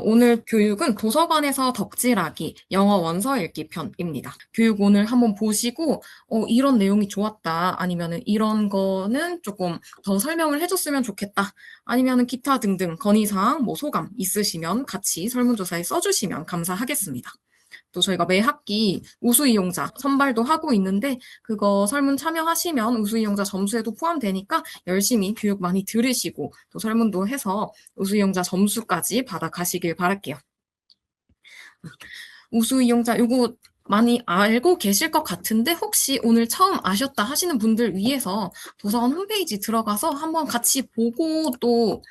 오늘 교육은 도서관에서 덕질하기, 영어 원서 읽기 편입니다. 교육 오늘 한번 보시고, 이런 내용이 좋았다. 아니면은 이런 거는 조금 더 설명을 해줬으면 좋겠다. 아니면은 기타 등등 건의사항, 뭐 소감 있으시면 같이 설문조사에 써주시면 감사하겠습니다. 또 저희가 매 학기 우수 이용자 선발도 하고 있는데 그거 설문 참여하시면 우수 이용자 점수에도 포함되니까 열심히 교육 많이 들으시고 또 설문도 해서 우수 이용자 점수까지 받아가시길 바랄게요. 우수 이용자 요거 많이 알고 계실 것 같은데 혹시 오늘 처음 아셨다 하시는 분들 위해서 도서관 홈페이지 들어가서 한번 같이 보고 또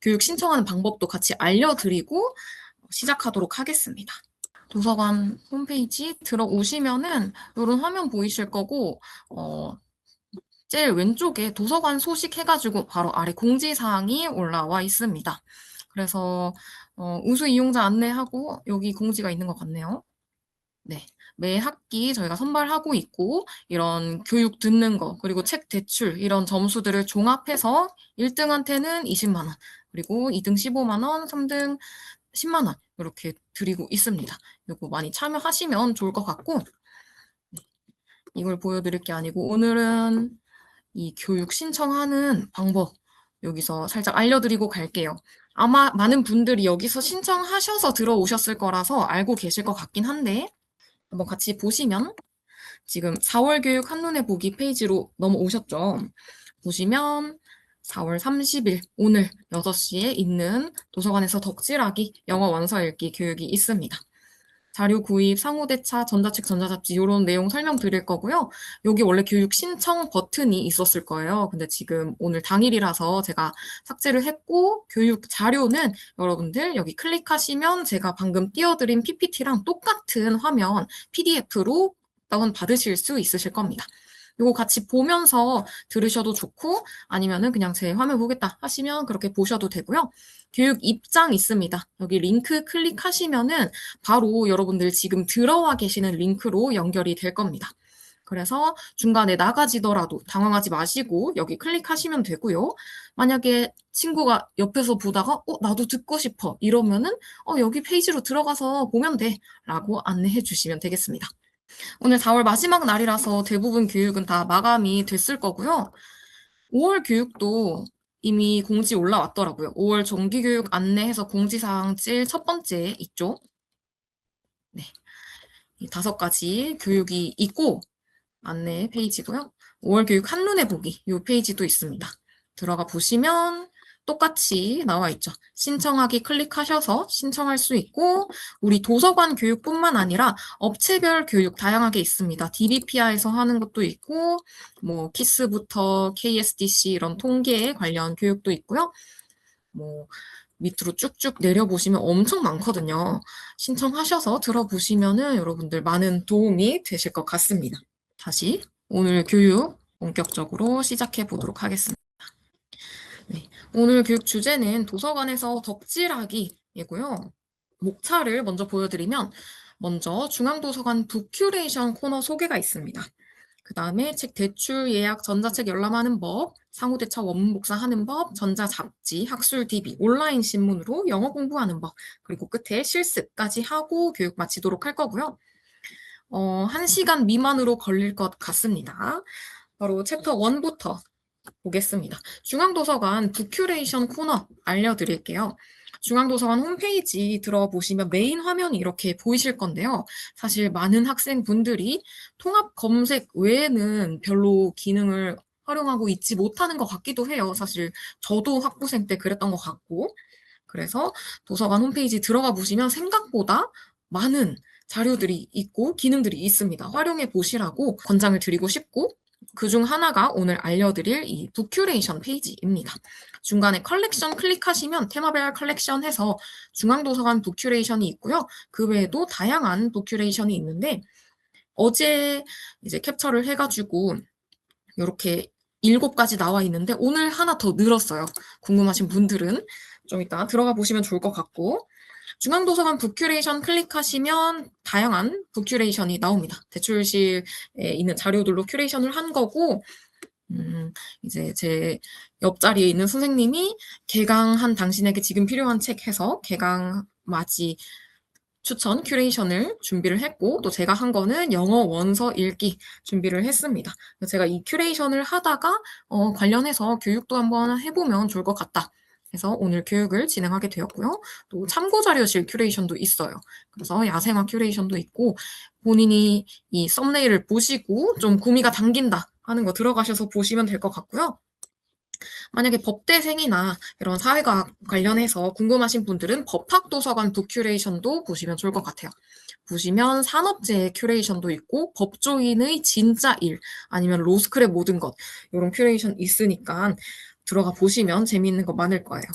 교육 신청하는 방법도 같이 알려드리고 시작하도록 하겠습니다. 도서관 홈페이지 들어오시면은 이런 화면 보이실 거고 제일 왼쪽에 도서관 소식 해가지고 바로 아래 공지사항이 올라와 있습니다. 그래서 우수 이용자 안내하고 여기 공지가 있는 것 같네요. 네, 매 학기 저희가 선발하고 있고 이런 교육 듣는 거 그리고 책 대출 이런 점수들을 종합해서 1등한테는 20만 원 그리고 2등 15만 원, 3등 10만 원 이렇게 드리고 있습니다. 이거 많이 참여하시면 좋을 것 같고 이걸 보여드릴 게 아니고 오늘은 이 교육 신청하는 방법 여기서 살짝 알려드리고 갈게요. 아마 많은 분들이 여기서 신청하셔서 들어오셨을 거라서 알고 계실 것 같긴 한데 한번 같이 보시면 지금 4월 교육 한눈에 보기 페이지로 넘어오셨죠? 보시면 4월 30일 오늘 6시에 있는 도서관에서 덕질하기 영어 원서 읽기 교육이 있습니다. 자료 구입, 상호대차, 전자책, 전자잡지 이런 내용 설명드릴 거고요. 여기 원래 교육 신청 버튼이 있었을 거예요. 근데 지금 오늘 당일이라서 제가 삭제를 했고 교육 자료는 여러분들 여기 클릭하시면 제가 방금 띄워드린 PPT랑 똑같은 화면 PDF로 다운 받으실 수 있으실 겁니다. 이거 같이 보면서 들으셔도 좋고 아니면은 그냥 제 화면 보겠다 하시면 그렇게 보셔도 되고요. 교육 입장 있습니다. 여기 링크 클릭하시면은 바로 여러분들 지금 들어와 계시는 링크로 연결이 될 겁니다. 그래서 중간에 나가지더라도 당황하지 마시고 여기 클릭하시면 되고요. 만약에 친구가 옆에서 보다가 나도 듣고 싶어 이러면은 여기 페이지로 들어가서 보면 돼 라고 안내해 주시면 되겠습니다. 오늘 4월 마지막 날이라서 대부분 교육은 다 마감이 됐을 거고요. 5월 교육도 이미 공지 올라왔더라고요. 5월 정기교육 안내해서 공지사항 제일 첫 번째 있죠. 네, 이 5가지 교육이 있고 안내 페이지고요. 5월 교육 한눈에 보기 이 페이지도 있습니다. 들어가 보시면 똑같이 나와 있죠. 신청하기 클릭하셔서 신청할 수 있고 우리 도서관 교육뿐만 아니라 업체별 교육 다양하게 있습니다. DBPI에서 하는 것도 있고 뭐 키스부터 KSDC 이런 통계 관련 교육도 있고요. 뭐 밑으로 쭉쭉 내려보시면 엄청 많거든요. 신청하셔서 들어보시면은 여러분들 많은 도움이 되실 것 같습니다. 다시 오늘 교육 본격적으로 시작해 보도록 하겠습니다. 네, 오늘 교육 주제는 도서관에서 덕질하기이고요. 목차를 먼저 보여드리면 먼저 중앙도서관 북큐레이션 코너 소개가 있습니다. 그 다음에 책 대출 예약 전자책 열람하는 법, 상호대차 원문 복사하는 법, 전자잡지, 학술 DB, 온라인 신문으로 영어 공부하는 법, 그리고 끝에 실습까지 하고 교육 마치도록 할 거고요. 1시간 미만으로 걸릴 것 같습니다. 바로 챕터 1부터 보겠습니다. 중앙도서관 북큐레이션 코너 알려드릴게요. 중앙도서관 홈페이지 들어보시면 메인 화면이 이렇게 보이실 건데요. 사실 많은 학생분들이 통합 검색 외에는 별로 기능을 활용하고 있지 못하는 것 같기도 해요. 사실 저도 학부생 때 그랬던 것 같고. 그래서 도서관 홈페이지 들어가 보시면 생각보다 많은 자료들이 있고 기능들이 있습니다. 활용해 보시라고 권장을 드리고 싶고 그중 하나가 오늘 알려드릴 이 북큐레이션 페이지입니다. 중간에 컬렉션 클릭하시면 테마별 컬렉션 해서 중앙도서관 북큐레이션이 있고요. 그 외에도 다양한 북큐레이션이 있는데 어제 이제 캡처를 해가지고 이렇게 7가지 나와 있는데 오늘 하나 더 늘었어요. 궁금하신 분들은 좀 이따 들어가 보시면 좋을 것 같고 중앙도서관 북큐레이션 클릭하시면 다양한 북큐레이션이 나옵니다. 대출실에 있는 자료들로 큐레이션을 한 거고 이제 제 옆자리에 있는 선생님이 개강한 당신에게 지금 필요한 책 해서 개강 맞이 추천 큐레이션을 준비를 했고 또 제가 한 거는 영어 원서 읽기 준비를 했습니다. 제가 이 큐레이션을 하다가 관련해서 교육도 한번 해보면 좋을 것 같다. 그래서 오늘 교육을 진행하게 되었고요. 또 참고 자료실 큐레이션도 있어요. 그래서 야생화 큐레이션도 있고 본인이 이 썸네일을 보시고 좀 구미가 당긴다 하는 거 들어가셔서 보시면 될 것 같고요. 만약에 법대생이나 이런 사회과학 관련해서 궁금하신 분들은 법학도서관 북큐레이션도 보시면 좋을 것 같아요. 보시면 산업재해 큐레이션도 있고 법조인의 진짜 일 아니면 로스쿨의 모든 것 이런 큐레이션 있으니까 들어가 보시면 재미있는 거 많을 거예요.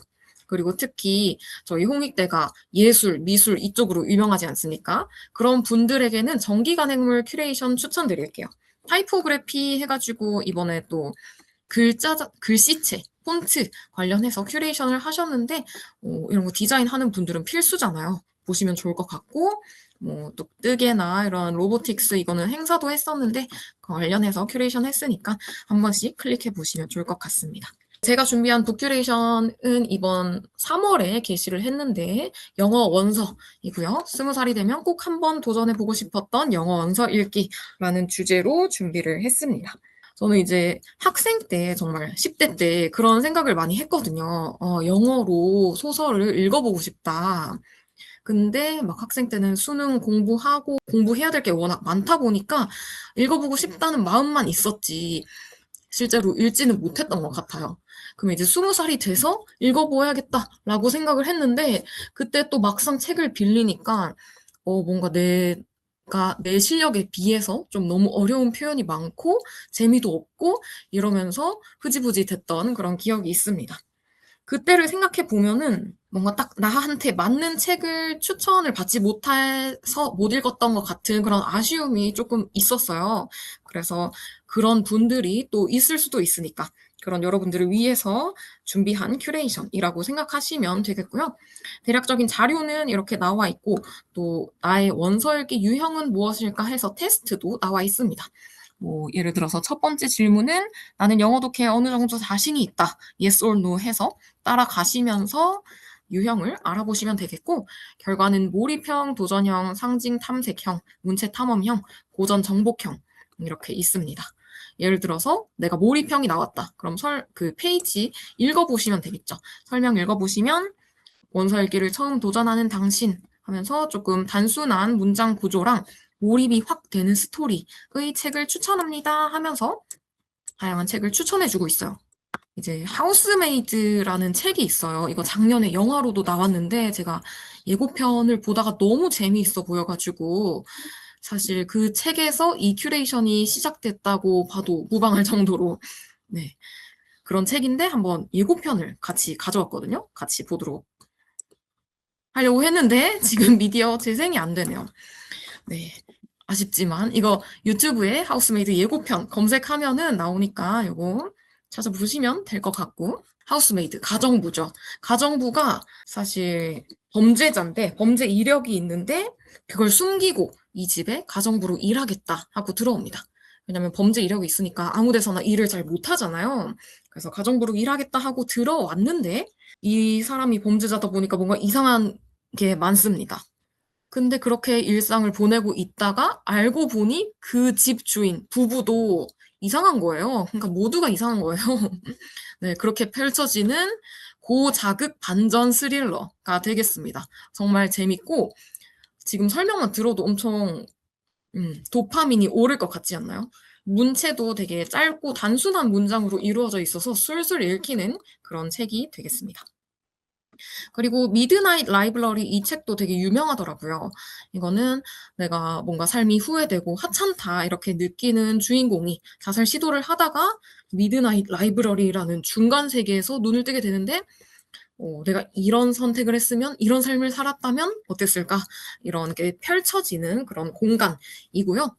그리고 특히 저희 홍익대가 예술, 미술 이쪽으로 유명하지 않습니까? 그런 분들에게는 정기간행물 큐레이션 추천드릴게요. 타이포그래피 해가지고 이번에 또 글씨체, 폰트 관련해서 큐레이션을 하셨는데 이런 거 디자인하는 분들은 필수잖아요. 보시면 좋을 것 같고 또 뜨개나 이런 로보틱스 이거는 행사도 했었는데 관련해서 큐레이션 했으니까 한 번씩 클릭해 보시면 좋을 것 같습니다. 제가 준비한 북큐레이션은 이번 3월에 게시를 했는데 영어 원서이고요. 20살이 되면 꼭 한번 도전해보고 싶었던 영어 원서 읽기라는 주제로 준비를 했습니다. 저는 이제 학생 때 정말 10대 때 그런 생각을 많이 했거든요. 영어로 소설을 읽어보고 싶다. 근데 막 학생 때는 수능 공부하고 공부해야 될 게 워낙 많다 보니까 읽어보고 싶다는 마음만 있었지 실제로 읽지는 못했던 것 같아요. 그럼 이제 20살이 돼서 읽어보아야겠다라고 생각을 했는데 그때 또 막상 책을 빌리니까 뭔가 내 실력에 비해서 좀 너무 어려운 표현이 많고 재미도 없고 이러면서 흐지부지 됐던 그런 기억이 있습니다. 그때를 생각해 보면은 뭔가 딱 나한테 맞는 책을 추천을 받지 못해서 못 읽었던 것 같은 그런 아쉬움이 조금 있었어요. 그래서 그런 분들이 또 있을 수도 있으니까 그런 여러분들을 위해서 준비한 큐레이션이라고 생각하시면 되겠고요. 대략적인 자료는 이렇게 나와 있고 또 나의 원서 읽기 유형은 무엇일까 해서 테스트도 나와 있습니다. 예를 들어서 첫 번째 질문은 나는 영어 독해에 어느 정도 자신이 있다. Yes or no 해서 따라가시면서 유형을 알아보시면 되겠고 결과는 몰입형, 도전형, 상징 탐색형, 문체 탐험형, 고전 정복형 이렇게 있습니다. 예를 들어서 내가 몰입형이 나왔다. 그럼 그 페이지 읽어보시면 되겠죠. 설명 읽어보시면 원서 읽기를 처음 도전하는 당신 하면서 조금 단순한 문장 구조랑 몰입이 확 되는 스토리의 책을 추천합니다 하면서 다양한 책을 추천해주고 있어요. 이제 하우스메이드라는 책이 있어요. 이거 작년에 영화로도 나왔는데 제가 예고편을 보다가 너무 재미있어 보여가지고 사실 그 책에서 이 큐레이션이 시작됐다고 봐도 무방할 정도로 네 그런 책인데 한번 예고편을 같이 가져왔거든요. 같이 보도록 하려고 했는데 지금 미디어 재생이 안 되네요. 네. 아쉽지만 이거 유튜브에 하우스메이드 예고편 검색하면은 나오니까 이거 찾아보시면 될 것 같고 하우스메이드 가정부죠. 가정부가 사실 범죄자인데 범죄 이력이 있는데 그걸 숨기고 이 집에 가정부로 일하겠다 하고 들어옵니다. 왜냐면 범죄 이력이 있으니까 아무 데서나 일을 잘 못하잖아요. 그래서 가정부로 일하겠다 하고 들어왔는데 이 사람이 범죄자다 보니까 뭔가 이상한 게 많습니다. 근데 그렇게 일상을 보내고 있다가 알고 보니 그 집 주인 부부도 이상한 거예요. 그러니까 모두가 이상한 거예요. 네, 그렇게 펼쳐지는 고자극 반전 스릴러가 되겠습니다. 정말 재밌고 지금 설명만 들어도 엄청 도파민이 오를 것 같지 않나요? 문체도 되게 짧고 단순한 문장으로 이루어져 있어서 술술 읽히는 그런 책이 되겠습니다. 그리고 미드나잇 라이브러리 이 책도 되게 유명하더라고요. 이거는 내가 뭔가 삶이 후회되고 하찮다 이렇게 느끼는 주인공이 자살 시도를 하다가 미드나잇 라이브러리라는 중간 세계에서 눈을 뜨게 되는데 내가 이런 선택을 했으면 이런 삶을 살았다면 어땠을까 이런 게 펼쳐지는 그런 공간이고요.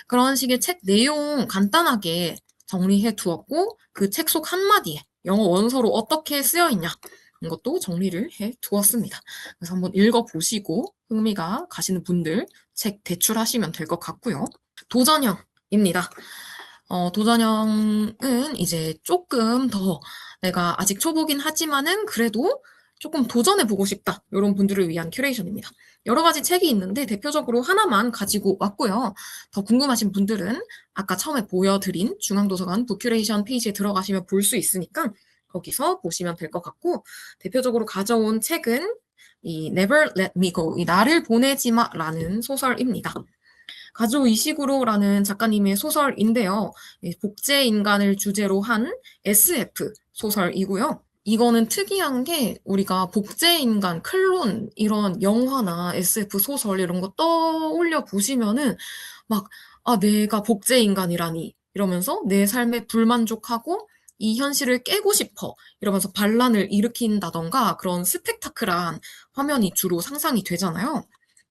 그런 식의 책 내용 간단하게 정리해 두었고 그 책 속 한마디에 영어 원서로 어떻게 쓰여 있냐 이것도 정리를 해 두었습니다. 그래서 한번 읽어보시고 흥미가 가시는 분들 책 대출하시면 될 것 같고요. 도전형입니다. 도전형은 이제 조금 더 내가 아직 초보긴 하지만은 그래도 조금 도전해보고 싶다. 이런 분들을 위한 큐레이션입니다. 여러 가지 책이 있는데 대표적으로 하나만 가지고 왔고요. 더 궁금하신 분들은 아까 처음에 보여드린 중앙도서관 북큐레이션 페이지에 들어가시면 볼 수 있으니까 거기서 보시면 될 것 같고, 대표적으로 가져온 책은 이 Never Let Me Go, 이 나를 보내지 마라는 소설입니다. 가조 이시구로라는 작가님의 소설인데요. 복제 인간을 주제로 한 SF 소설이고요. 이거는 특이한 게 우리가 복제 인간, 클론 이런 영화나 SF 소설 이런 거 떠올려 보시면은 막 내가 복제 인간이라니 이러면서 내 삶에 불만족하고 이 현실을 깨고 싶어 이러면서 반란을 일으킨다던가 그런 스펙타클한 화면이 주로 상상이 되잖아요.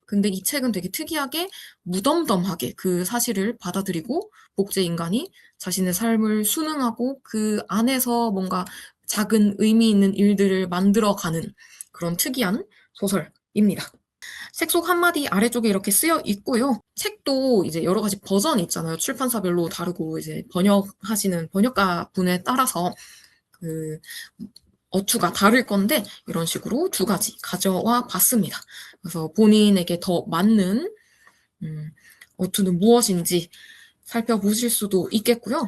근데 이 책은 되게 특이하게 무덤덤하게 그 사실을 받아들이고 복제 인간이 자신의 삶을 순응하고 그 안에서 뭔가 작은 의미 있는 일들을 만들어가는 그런 특이한 소설입니다. 책 속 한마디 아래쪽에 이렇게 쓰여 있고요. 책도 이제 여러 가지 버전이 있잖아요. 출판사별로 다르고 이제 번역하시는 번역가 분에 따라서 그 어투가 다를 건데 이런 식으로 두 가지 가져와 봤습니다. 그래서 본인에게 더 맞는 어투는 무엇인지 살펴보실 수도 있겠고요.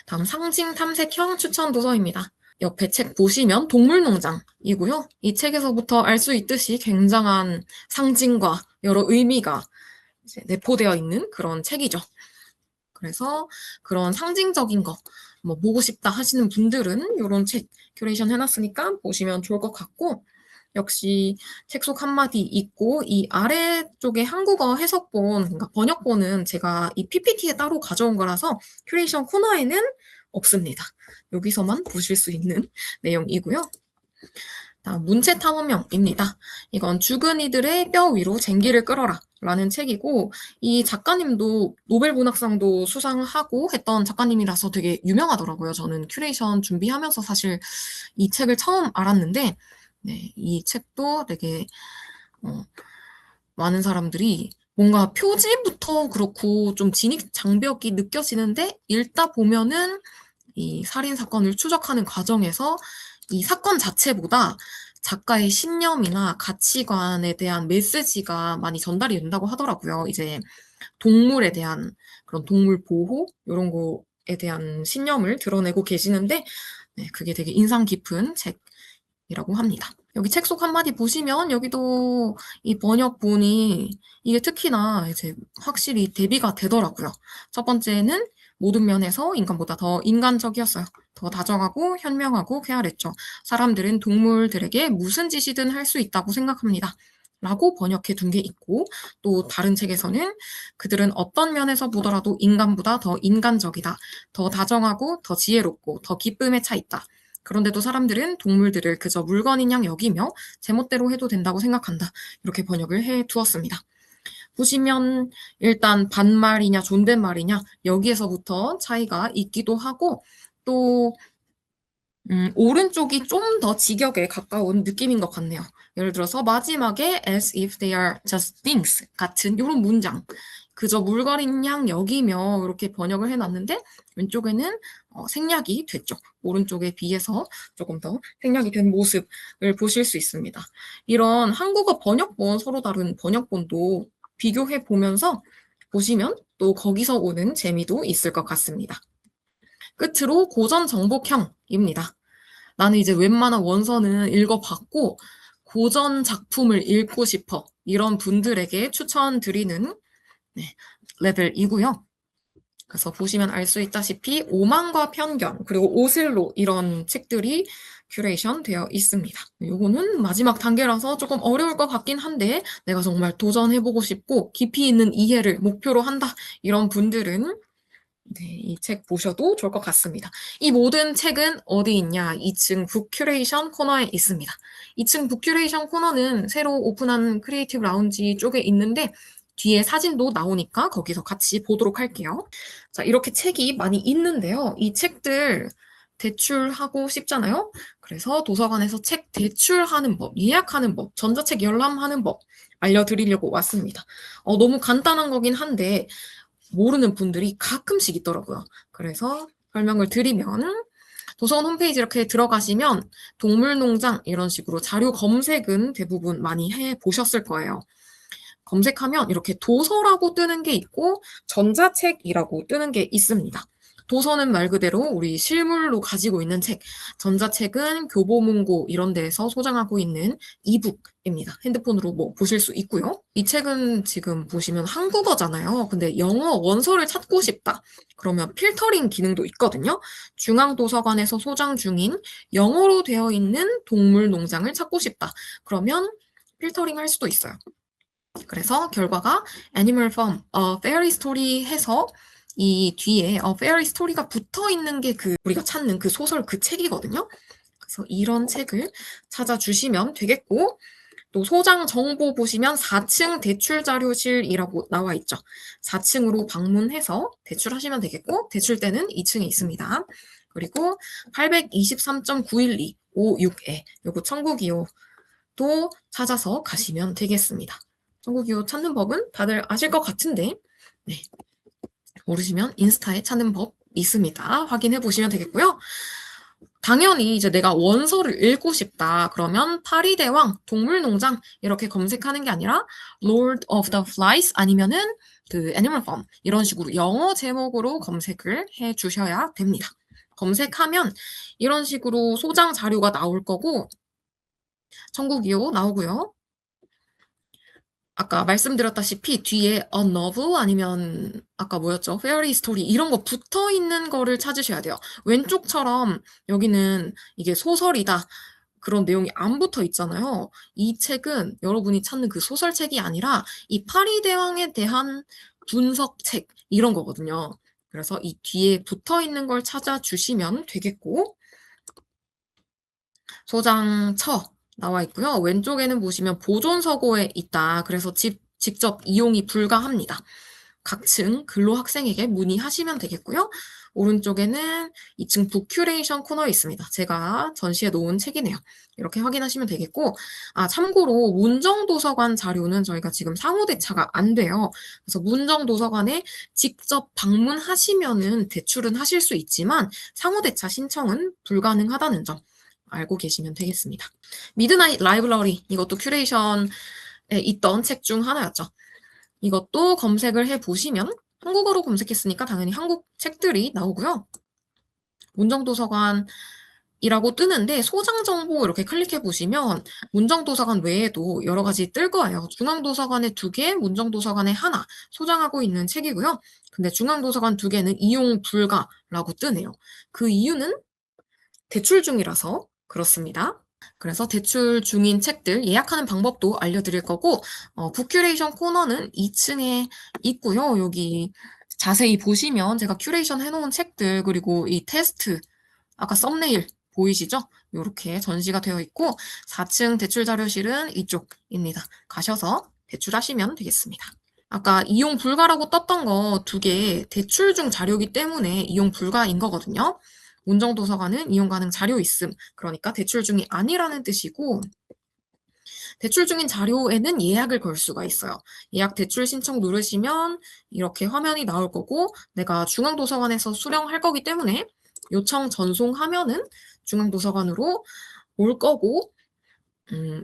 다음 상징 탐색형 추천 도서입니다. 옆에 책 보시면 동물농장이고요. 이 책에서부터 알 수 있듯이 굉장한 상징과 여러 의미가 이제 내포되어 있는 그런 책이죠. 그래서 그런 상징적인 거 뭐 보고 싶다 하시는 분들은 이런 책 큐레이션 해놨으니까 보시면 좋을 것 같고, 역시 책 속 한마디 있고 이 아래쪽에 한국어 해석본, 그러니까 번역본은 제가 이 PPT에 따로 가져온 거라서 큐레이션 코너에는 없습니다. 여기서만 보실 수 있는 내용이고요. 다음 문체탐험형입니다. 이건 죽은 이들의 뼈 위로 쟁기를 끌어라 라는 책이고, 이 작가님도 노벨 문학상도 수상하고 했던 작가님이라서 되게 유명하더라고요. 저는 큐레이션 준비하면서 사실 이 책을 처음 알았는데, 네, 이 책도 되게 많은 사람들이 뭔가 표지부터 그렇고 좀 진입 장벽이 느껴지는데 읽다 보면은 이 살인 사건을 추적하는 과정에서 이 사건 자체보다 작가의 신념이나 가치관에 대한 메시지가 많이 전달이 된다고 하더라고요. 이제 동물에 대한 그런 동물 보호 이런 거에 대한 신념을 드러내고 계시는데, 네, 그게 되게 인상 깊은 책이라고 합니다. 여기 책 속 한마디 보시면 여기도 이 번역본이 이게 특히나 이제 확실히 대비가 되더라고요. 첫 번째는 모든 면에서 인간보다 더 인간적이었어요. 더 다정하고 현명하고 쾌활했죠. 사람들은 동물들에게 무슨 짓이든 할 수 있다고 생각합니다. 라고 번역해 둔 게 있고, 또 다른 책에서는 그들은 어떤 면에서 보더라도 인간보다 더 인간적이다. 더 다정하고 더 지혜롭고 더 기쁨에 차 있다. 그런데도 사람들은 동물들을 그저 물건인 양 여기며 제멋대로 해도 된다고 생각한다. 이렇게 번역을 해 두었습니다. 보시면 일단 반말이냐 존댓말이냐 여기에서부터 차이가 있기도 하고, 또 오른쪽이 좀 더 직역에 가까운 느낌인 것 같네요. 예를 들어서 마지막에 as if they are just things 같은 이런 문장, 그저 물건인 양 여기며 이렇게 번역을 해놨는데 왼쪽에는 생략이 됐죠. 오른쪽에 비해서 조금 더 생략이 된 모습을 보실 수 있습니다. 이런 한국어 번역본, 서로 다른 번역본도 비교해 보면서 보시면 또 거기서 오는 재미도 있을 것 같습니다. 끝으로 고전 정복형입니다. 나는 이제 웬만한 원서는 읽어봤고 고전 작품을 읽고 싶어 이런 분들에게 추천드리는 레벨이고요. 그래서 보시면 알 수 있다시피 오만과 편견 그리고 오슬로 이런 책들이 큐레이션 되어 있습니다. 요거는 마지막 단계라서 조금 어려울 것 같긴 한데 내가 정말 도전해보고 싶고 깊이 있는 이해를 목표로 한다 이런 분들은 이 책 보셔도 좋을 것 같습니다. 이 모든 책은 어디 있냐? 2층 북큐레이션 코너에 있습니다. 2층 북큐레이션 코너는 새로 오픈한 크리에이티브 라운지 쪽에 있는데 뒤에 사진도 나오니까 거기서 같이 보도록 할게요. 자, 이렇게 책이 많이 있는데요. 이 책들 대출하고 싶잖아요. 그래서 도서관에서 책 대출하는 법, 예약하는 법, 전자책 열람하는 법 알려드리려고 왔습니다. 너무 간단한 거긴 한데 모르는 분들이 가끔씩 있더라고요. 그래서 설명을 드리면 도서관 홈페이지 이렇게 들어가시면 동물농장 이런 식으로 자료 검색은 대부분 많이 해보셨을 거예요. 검색하면 이렇게 도서라고 뜨는 게 있고 전자책이라고 뜨는 게 있습니다. 도서는 말 그대로 우리 실물로 가지고 있는 책, 전자책은 교보문고 이런 데에서 소장하고 있는 이북입니다. 핸드폰으로 뭐 보실 수 있고요. 이 책은 지금 보시면 한국어잖아요. 근데 영어 원서를 찾고 싶다. 그러면 필터링 기능도 있거든요. 중앙도서관에서 소장 중인 영어로 되어 있는 동물농장을 찾고 싶다. 그러면 필터링 할 수도 있어요. 그래서 결과가 Animal Farm, A Fairy Story 해서 이 뒤에 A Fairy Story가 붙어 있는 게 우리가 찾는 그 소설 그 책이거든요. 그래서 이런 책을 찾아주시면 되겠고, 또 소장 정보 보시면 4층 대출자료실이라고 나와 있죠. 4층으로 방문해서 대출하시면 되겠고, 대출대는 2층에 있습니다. 그리고 823.912, 56에 요거 천국이요도 찾아서 가시면 되겠습니다. 천국이요 찾는 법은 다들 아실 것 같은데, 네. 모르시면 인스타에 찾는 법 있습니다. 확인해 보시면 되겠고요. 당연히 이제 내가 원서를 읽고 싶다. 그러면 파리대왕 동물농장 이렇게 검색하는 게 아니라 Lord of the Flies 아니면은 그 Animal Farm 이런 식으로 영어 제목으로 검색을 해 주셔야 됩니다. 검색하면 이런 식으로 소장 자료가 나올 거고 천국이요 나오고요. 아까 말씀드렸다시피 뒤에 a novel 아니면 아까 뭐였죠? fairy story 이런 거 붙어 있는 거를 찾으셔야 돼요. 왼쪽처럼 여기는 이게 소설이다. 그런 내용이 안 붙어 있잖아요. 이 책은 여러분이 찾는 그 소설책이 아니라 이 파리대왕에 대한 분석책 이런 거거든요. 그래서 이 뒤에 붙어 있는 걸 찾아주시면 되겠고 소장처 나와 있고요. 왼쪽에는 보시면 보존서고에 있다. 그래서 직접 이용이 불가합니다. 각층 근로학생에게 문의하시면 되겠고요. 오른쪽에는 2층 북큐레이션 코너에 있습니다. 제가 전시해 놓은 책이네요. 이렇게 확인하시면 되겠고 참고로 문정도서관 자료는 저희가 지금 상호대차가 안 돼요. 그래서 문정도서관에 직접 방문하시면은 대출은 하실 수 있지만 상호대차 신청은 불가능하다는 점 알고 계시면 되겠습니다. 미드나잇 라이브러리 이것도 큐레이션에 있던 책 중 하나였죠. 이것도 검색을 해보시면 한국어로 검색했으니까 당연히 한국 책들이 나오고요. 문정도서관이라고 뜨는데 소장 정보 이렇게 클릭해 보시면 문정도서관 외에도 여러 가지 뜰 거예요. 중앙도서관에 2개, 문정도서관에 하나 소장하고 있는 책이고요. 근데 중앙도서관 2개는 이용 불가라고 뜨네요. 그 이유는 대출 중이라서 그렇습니다. 그래서 대출 중인 책들 예약하는 방법도 알려드릴 거고 북큐레이션 코너는 2층에 있고요. 여기 자세히 보시면 제가 큐레이션 해놓은 책들 그리고 이 테스트 아까 썸네일 보이시죠? 이렇게 전시가 되어 있고 4층 대출자료실은 이쪽입니다. 가셔서 대출하시면 되겠습니다. 아까 이용 불가라고 떴던 거 2개 대출 중 자료이기 때문에 이용 불가인 거거든요. 문정도서관은 이용 가능 자료 있음. 그러니까 대출 중이 아니라는 뜻이고 대출 중인 자료에는 예약을 걸 수가 있어요. 예약 대출 신청 누르시면 이렇게 화면이 나올 거고 내가 중앙도서관에서 수령할 거기 때문에 요청 전송하면은 중앙도서관으로 올 거고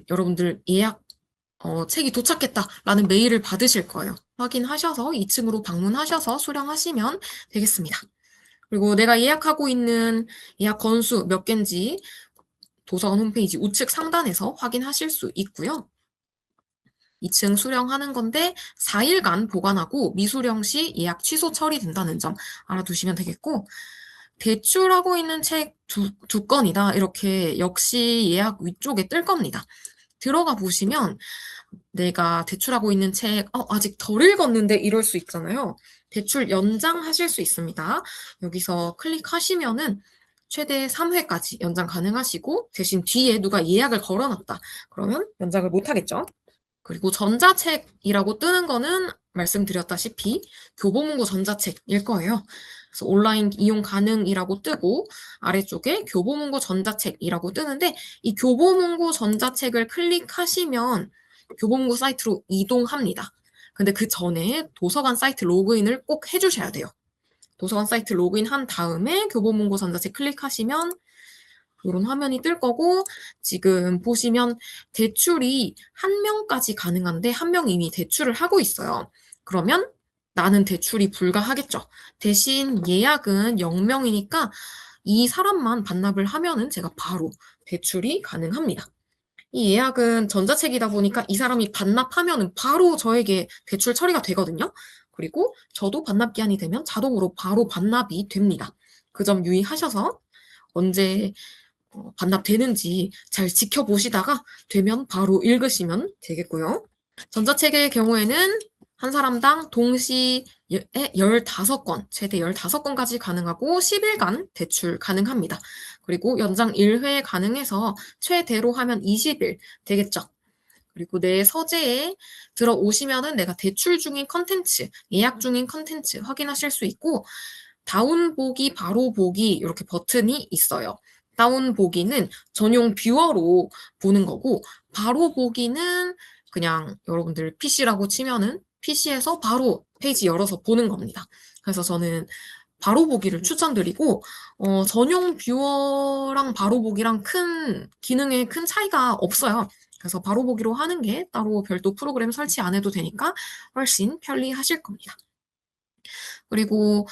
여러분들 예약 책이 도착했다라는 메일을 받으실 거예요. 확인하셔서 2층으로 방문하셔서 수령하시면 되겠습니다. 그리고 내가 예약하고 있는 예약 건수 몇 개인지 도서관 홈페이지 우측 상단에서 확인하실 수 있고요. 2층 수령하는 건데 4일간 보관하고 미수령 시 예약 취소 처리된다는 점 알아두시면 되겠고 대출하고 있는 책 두 건이다. 이렇게 역시 예약 위쪽에 뜰 겁니다. 들어가 보시면 내가 대출하고 있는 책 아직 덜 읽었는데 이럴 수 있잖아요. 대출 연장하실 수 있습니다. 여기서 클릭하시면은 최대 3회까지 연장 가능하시고 대신 뒤에 누가 예약을 걸어놨다. 그러면 연장을 못하겠죠. 그리고 전자책이라고 뜨는 거는 말씀드렸다시피 교보문고 전자책일 거예요. 그래서 온라인 이용 가능이라고 뜨고 아래쪽에 교보문고 전자책이라고 뜨는데 이 교보문고 전자책을 클릭하시면 교보문고 사이트로 이동합니다. 근데 그 전에 도서관 사이트 로그인을 꼭 해주셔야 돼요. 도서관 사이트 로그인 한 다음에 교보문고 전자책 클릭하시면 이런 화면이 뜰 거고 지금 보시면 대출이 한 명까지 가능한데 한 명이 이미 대출을 하고 있어요. 그러면 나는 대출이 불가하겠죠. 대신 예약은 0명이니까 이 사람만 반납을 하면은 제가 바로 대출이 가능합니다. 이 예약은 전자책이다 보니까 이 사람이 반납하면은 바로 저에게 대출 처리가 되거든요. 그리고 저도 반납 기한이 되면 자동으로 바로 반납이 됩니다. 그 점 유의하셔서 언제 반납되는지 잘 지켜보시다가 되면 바로 읽으시면 되겠고요. 전자책의 경우에는 한 사람당 동시에 15건, 최대 15건까지 가능하고 10일간 대출 가능합니다. 그리고 연장 1회 가능해서 최대로 하면 20일 되겠죠. 그리고 내 서재에 들어오시면은 내가 대출 중인 컨텐츠, 예약 중인 컨텐츠 확인하실 수 있고 다운 보기, 바로 보기 이렇게 버튼이 있어요. 다운 보기는 전용 뷰어로 보는 거고 바로 보기는 그냥 여러분들 PC라고 치면은 PC에서 바로 페이지 열어서 보는 겁니다. 그래서 저는 바로 보기를 추천드리고 전용 뷰어랑 바로 보기랑 기능에 큰 차이가 없어요. 그래서 바로 보기로 하는 게 따로 별도 프로그램 설치 안 해도 되니까 훨씬 편리하실 겁니다. 그리고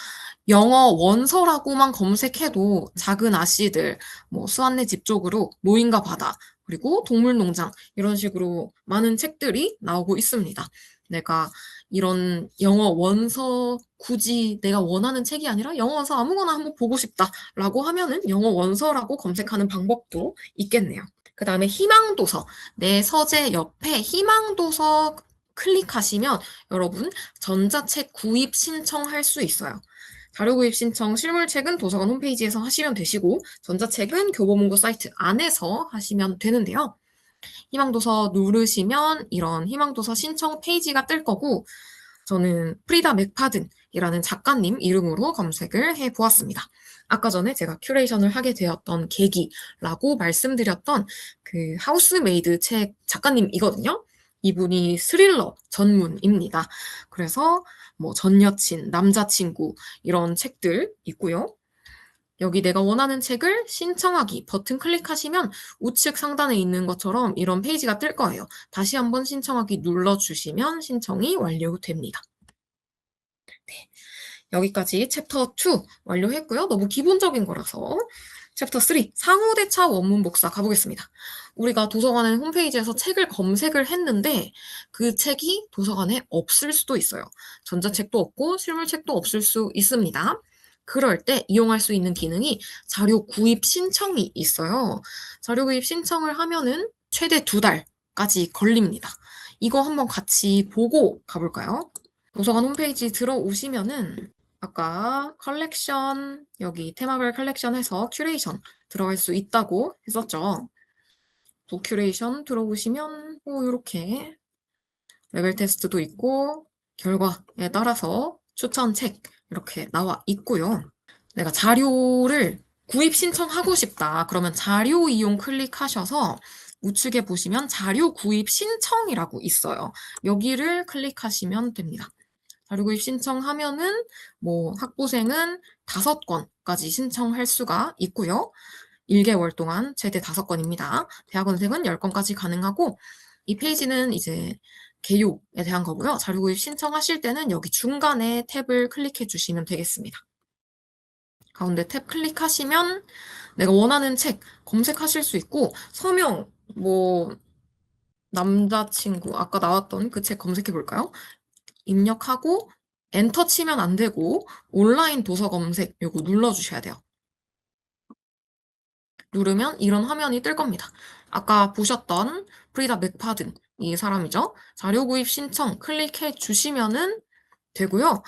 영어 원서라고만 검색해도 작은 아씨들, 뭐 수완내 집 쪽으로 노인과 바다, 그리고 동물농장 이런 식으로 많은 책들이 나오고 있습니다. 내가 이런 영어 원서 굳이 내가 원하는 책이 아니라 영어 원서 아무거나 한번 보고 싶다라고 하면은 영어 원서라고 검색하는 방법도 있겠네요. 그 다음에 희망도서, 내 서재 옆에 희망도서 클릭하시면 여러분 전자책 구입 신청할 수 있어요. 자료 구입 신청 실물책은 도서관 홈페이지에서 하시면 되시고 전자책은 교보문고 사이트 안에서 하시면 되는데요. 희망도서 누르시면 이런 희망도서 신청 페이지가 뜰 거고 저는 프리다 맥파든이라는 작가님 이름으로 검색을 해보았습니다. 아까 전에 제가 큐레이션을 하게 되었던 계기라고 말씀드렸던 그 하우스메이드 책 작가님이거든요. 이분이 스릴러 전문입니다. 그래서 뭐 전 여친, 남자친구 이런 책들 있고요. 여기 내가 원하는 책을 신청하기 버튼 클릭하시면 우측 상단에 있는 것처럼 이런 페이지가 뜰 거예요. 다시 한번 신청하기 눌러주시면 신청이 완료됩니다. 네, 여기까지 챕터 2 완료했고요. 너무 기본적인 거라서 챕터 3 상호대차 원문 복사 가보겠습니다. 우리가 도서관의 홈페이지에서 책을 검색을 했는데 그 책이 도서관에 없을 수도 있어요. 전자책도 없고 실물책도 없을 수 있습니다. 그럴 때 이용할 수 있는 기능이 자료 구입 신청이 있어요. 자료 구입 신청을 하면은 최대 2달까지 걸립니다. 이거 한번 같이 보고 가볼까요? 도서관 홈페이지 들어오시면은 아까 컬렉션 여기 테마별 컬렉션 해서 큐레이션 들어갈 수 있다고 했었죠. 또 큐레이션 들어오시면 이렇게 레벨 테스트도 있고 결과에 따라서 추천 책 이렇게 나와 있고요. 내가 자료를 구입 신청하고 싶다. 그러면 자료 이용 클릭하셔서 우측에 보시면 자료 구입 신청이라고 있어요. 여기를 클릭하시면 됩니다. 자료 구입 신청하면은 뭐 학부생은 5건까지 신청할 수가 있고요. 1개월 동안 최대 5건입니다. 대학원생은 10건까지 가능하고 이 페이지는 이제 개요에 대한 거고요. 자료 구입 신청하실 때는 여기 중간에 탭을 클릭해 주시면 되겠습니다. 가운데 탭 클릭하시면 내가 원하는 책 검색하실 수 있고 서명, 뭐 남자친구 아까 나왔던 그 책 검색해 볼까요? 입력하고 엔터 치면 안 되고 온라인 도서 검색 요거 눌러주셔야 돼요. 누르면 이런 화면이 뜰 겁니다. 아까 보셨던 프리다 맥파든 이 사람이죠. 자료 구입 신청 클릭해 주시면은 되고요.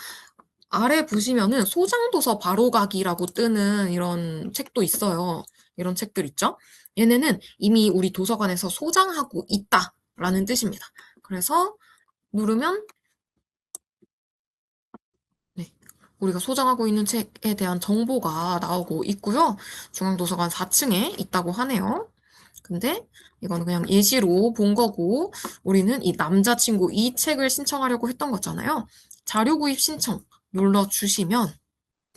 아래 보시면은 소장도서 바로가기라고 뜨는 이런 책도 있어요. 이런 책들 있죠. 얘네는 이미 우리 도서관에서 소장하고 있다라는 뜻입니다. 그래서 누르면 네, 우리가 소장하고 있는 책에 대한 정보가 나오고 있고요. 중앙도서관 4층에 있다고 하네요. 근데 이거는 그냥 예시로 본 거고 우리는 이 남자친구 이 책을 신청하려고 했던 거잖아요. 자료 구입 신청 눌러주시면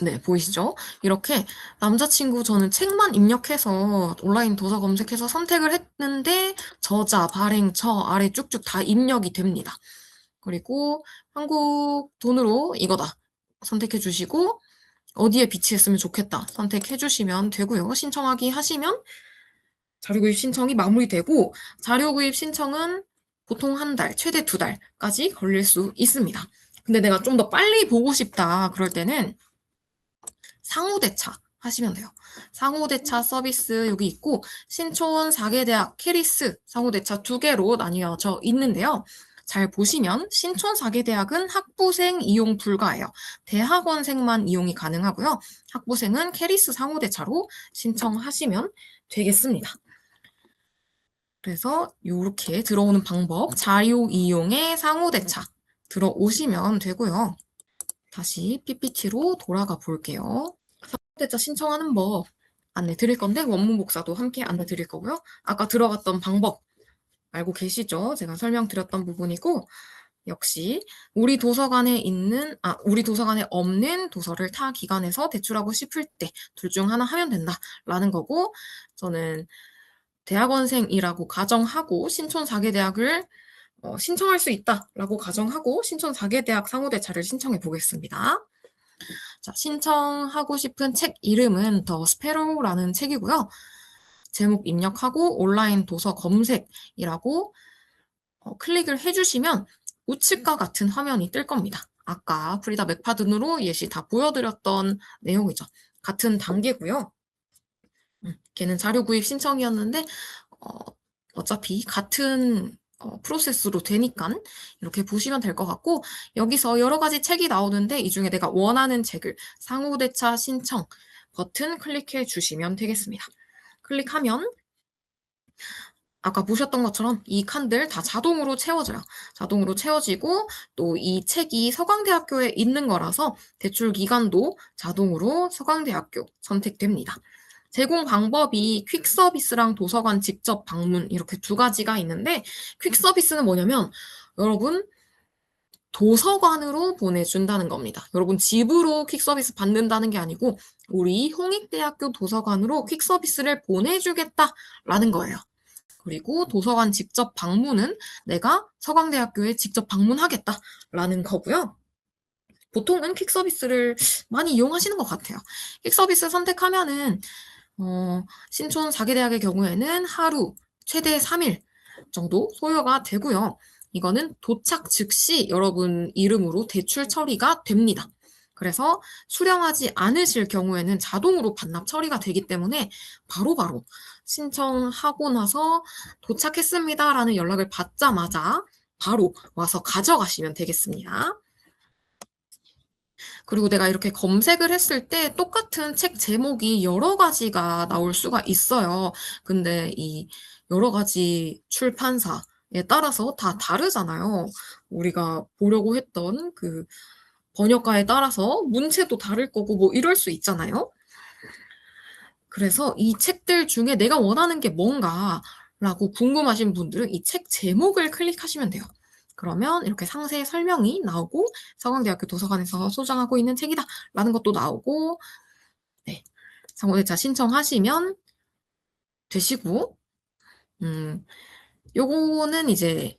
네, 보이시죠? 이렇게 남자친구 저는 책만 입력해서 온라인 도서 검색해서 선택을 했는데 저자, 발행, 처, 아래 쭉쭉 다 입력이 됩니다. 그리고 한국 돈으로 이거다 선택해 주시고 어디에 비치했으면 좋겠다 선택해 주시면 되고요. 신청하기 하시면 자료구입 신청이 마무리되고 자료구입 신청은 보통 한 달, 최대 2달까지 걸릴 수 있습니다. 근데 내가 좀 더 빨리 보고 싶다 그럴 때는 상호대차 하시면 돼요. 상호대차 서비스 여기 있고 신촌 4개 대학 캐리스 상호대차 2개로 나뉘어져 있는데요. 잘 보시면 신촌 4개 대학은 학부생 이용 불가예요. 대학원생만 이용이 가능하고요. 학부생은 캐리스 상호대차로 신청하시면 되겠습니다. 그래서 이렇게 들어오는 방법, 자료 이용의 상호대차 들어오시면 되고요. 다시 PPT로 돌아가 볼게요. 상호대차 신청하는 법 안내 드릴 건데 원문 복사도 함께 안내 드릴 거고요. 아까 들어갔던 방법 알고 계시죠? 제가 설명드렸던 부분이고 역시 우리 도서관에 없는 도서를 타 기관에서 대출하고 싶을 때 둘 중 하나 하면 된다라는 거고 저는 대학원생이라고 가정하고 신촌 4개 대학을 신청할 수 있다라고 가정하고 신촌 4개 대학 상호대차를 신청해 보겠습니다. 자, 신청하고 싶은 책 이름은 더 스페로우라는 책이고요. 제목 입력하고 온라인 도서 검색이라고 클릭을 해주시면 우측과 같은 화면이 뜰 겁니다. 아까 프리다 맥파든으로 예시 다 보여드렸던 내용이죠. 같은 단계고요. 걔는 자료 구입 신청이었는데 어차피 같은 프로세스로 되니까 이렇게 보시면 될 것 같고 여기서 여러 가지 책이 나오는데 이 중에 내가 원하는 책을 상호대차 신청 버튼 클릭해 주시면 되겠습니다. 클릭하면 아까 보셨던 것처럼 이 칸들 다 자동으로 채워져요. 자동으로 채워지고 또 이 책이 서강대학교에 있는 거라서 대출 기간도 자동으로 서강대학교 선택됩니다. 제공 방법이 퀵 서비스랑 도서관 직접 방문 이렇게 2가지가 있는데 퀵 서비스는 뭐냐면 여러분 도서관으로 보내준다는 겁니다. 여러분 집으로 퀵 서비스 받는다는 게 아니고 우리 홍익대학교 도서관으로 퀵 서비스를 보내주겠다라는 거예요. 그리고 도서관 직접 방문은 내가 서강대학교에 직접 방문하겠다라는 거고요. 보통은 퀵 서비스를 많이 이용하시는 것 같아요. 퀵 서비스 선택하면은 신촌 4개 대학의 경우에는 하루 최대 3일 정도 소요가 되고요. 이거는 도착 즉시 여러분 이름으로 대출 처리가 됩니다. 그래서 수령하지 않으실 경우에는 자동으로 반납 처리가 되기 때문에 바로바로 신청하고 나서 도착했습니다라는 연락을 받자마자 바로 와서 가져가시면 되겠습니다. 그리고 내가 이렇게 검색을 했을 때 똑같은 책 제목이 여러 가지가 나올 수가 있어요. 근데 이 여러 가지 출판사에 따라서 다 다르잖아요. 우리가 보려고 했던 그 번역가에 따라서 문체도 다를 거고 뭐 이럴 수 있잖아요. 그래서 이 책들 중에 내가 원하는 게 뭔가라고 궁금하신 분들은 이 책 제목을 클릭하시면 돼요. 그러면 이렇게 상세 설명이 나오고 서강대학교 도서관에서 소장하고 있는 책이다라는 것도 나오고 네, 상호대차 신청하시면 되시고 요거는 이제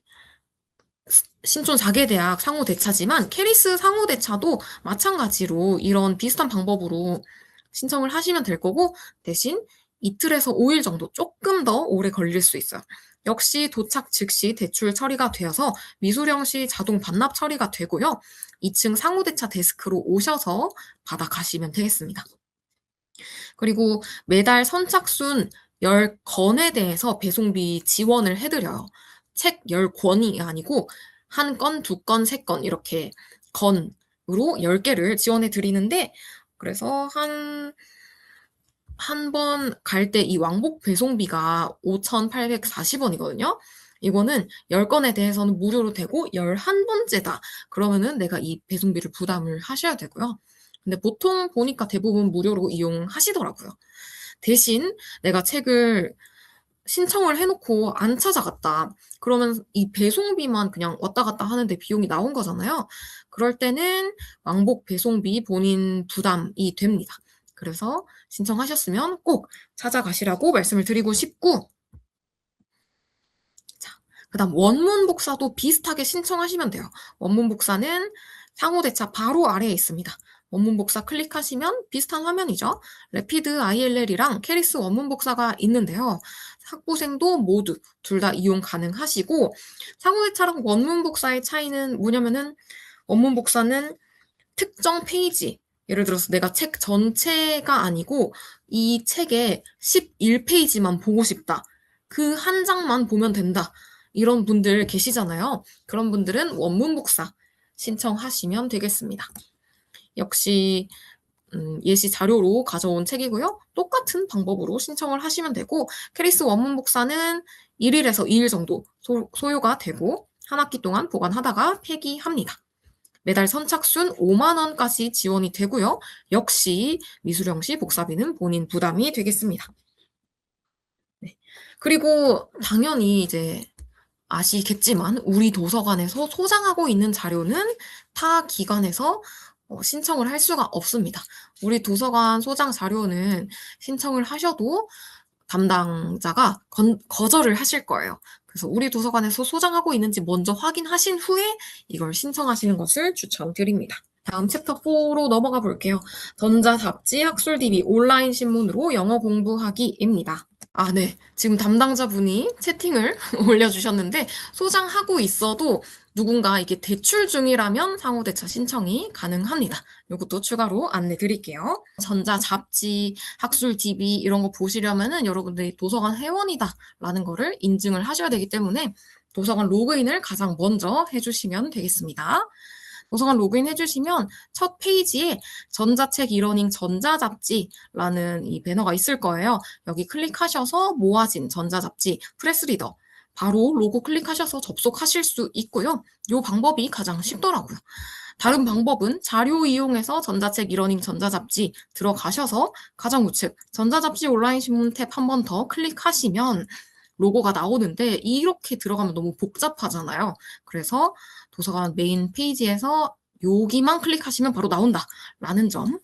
신촌 4개 대학 상호대차지만 캐리스 상호대차도 마찬가지로 이런 비슷한 방법으로 신청을 하시면 될 거고 대신 이틀에서 5일 정도 조금 더 오래 걸릴 수 있어요. 역시 도착 즉시 대출 처리가 되어서 미수령 시 자동 반납 처리가 되고요. 2층 상호대차 데스크로 오셔서 받아가시면 되겠습니다. 그리고 매달 선착순 10건에 대해서 배송비 지원을 해드려요. 책 10권이 아니고 1건, 2건, 3건 이렇게 건으로 10개를 지원해 드리는데 그래서 한 번 갈 때 이 왕복 배송비가 5,840원이거든요. 이거는 10건에 대해서는 무료로 되고 11번째다. 그러면은 내가 이 배송비를 부담을 하셔야 되고요. 근데 보통 보니까 대부분 무료로 이용하시더라고요. 대신 내가 책을 신청을 해놓고 안 찾아갔다. 그러면 이 배송비만 그냥 왔다 갔다 하는데 비용이 나온 거잖아요. 그럴 때는 왕복 배송비 본인 부담이 됩니다. 그래서 신청하셨으면 꼭 찾아가시라고 말씀을 드리고 싶고, 자, 그다음 원문 복사도 비슷하게 신청하시면 돼요. 원문 복사는 상호 대차 바로 아래에 있습니다. 원문 복사 클릭하시면 비슷한 화면이죠. 레피드 ILL이랑 캐리스 원문 복사가 있는데요. 학부생도 모두 둘 다 이용 가능하시고, 상호 대차랑 원문 복사의 차이는 뭐냐면은, 원문 복사는 특정 페이지, 예를 들어서 내가 책 전체가 아니고 이 책의 11페이지만 보고 싶다. 그 한 장만 보면 된다. 이런 분들 계시잖아요. 그런 분들은 원문 복사 신청하시면 되겠습니다. 역시 예시 자료로 가져온 책이고요. 똑같은 방법으로 신청을 하시면 되고, 캐리스 원문 복사는 1일에서 2일 정도 소요가 되고 한 학기 동안 보관하다가 폐기합니다. 매달 선착순 5만 원까지 지원이 되고요. 역시 미수령 시 복사비는 본인 부담이 되겠습니다. 네. 그리고 당연히 이제 아시겠지만 우리 도서관에서 소장하고 있는 자료는 타 기관에서 신청을 할 수가 없습니다. 우리 도서관 소장 자료는 신청을 하셔도 담당자가 거절을 하실 거예요. 그래서 우리 도서관에서 소장하고 있는지 먼저 확인하신 후에 이걸 신청하시는 것을 추천드립니다. 다음 챕터 4로 넘어가 볼게요. 전자잡지 학술DB 온라인 신문으로 영어 공부하기입니다. 아, 네. 지금 담당자분이 채팅을 올려주셨는데, 소장하고 있어도 누군가 이게 대출 중이라면 상호대차 신청이 가능합니다. 이것도 추가로 안내 드릴게요. 전자잡지, 학술DB 이런 거 보시려면은 여러분들이 도서관 회원이다라는 거를 인증을 하셔야 되기 때문에 도서관 로그인을 가장 먼저 해주시면 되겠습니다. 도서관 로그인 해주시면 첫 페이지에 전자책 이러닝 전자잡지라는 이 배너가 있을 거예요. 여기 클릭하셔서 모아진 전자잡지 프레스리더 바로 로고 클릭하셔서 접속하실 수 있고요. 이 방법이 가장 쉽더라고요. 다른 방법은 자료 이용해서 전자책 이러닝 전자잡지 들어가셔서 가장 우측 전자잡지 온라인 신문 탭 한 번 더 클릭하시면 로고가 나오는데 이렇게 들어가면 너무 복잡하잖아요. 그래서 도서관 메인 페이지에서 여기만 클릭하시면 바로 나온다라는 점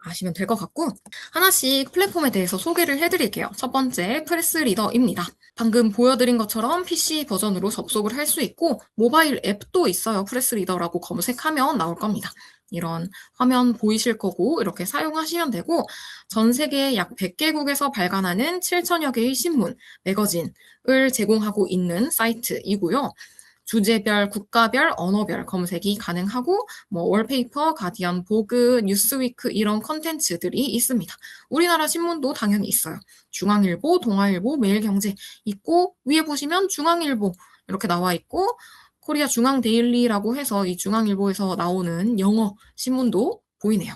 아시면 될 것 같고, 하나씩 플랫폼에 대해서 소개를 해드릴게요. 첫 번째 프레스리더입니다. 방금 보여드린 것처럼 PC 버전으로 접속을 할 수 있고 모바일 앱도 있어요. 프레스리더라고 검색하면 나올 겁니다. 이런 화면 보이실 거고 이렇게 사용하시면 되고, 전 세계 약 100개국에서 발간하는 7천여 개의 신문, 매거진을 제공하고 있는 사이트이고요. 주제별, 국가별, 언어별 검색이 가능하고 뭐 월페이퍼, 가디언, 보그, 뉴스위크 이런 컨텐츠들이 있습니다. 우리나라 신문도 당연히 있어요. 중앙일보, 동아일보, 매일경제 있고, 위에 보시면 중앙일보 이렇게 나와 있고, 코리아 중앙데일리라고 해서 이 중앙일보에서 나오는 영어 신문도 보이네요.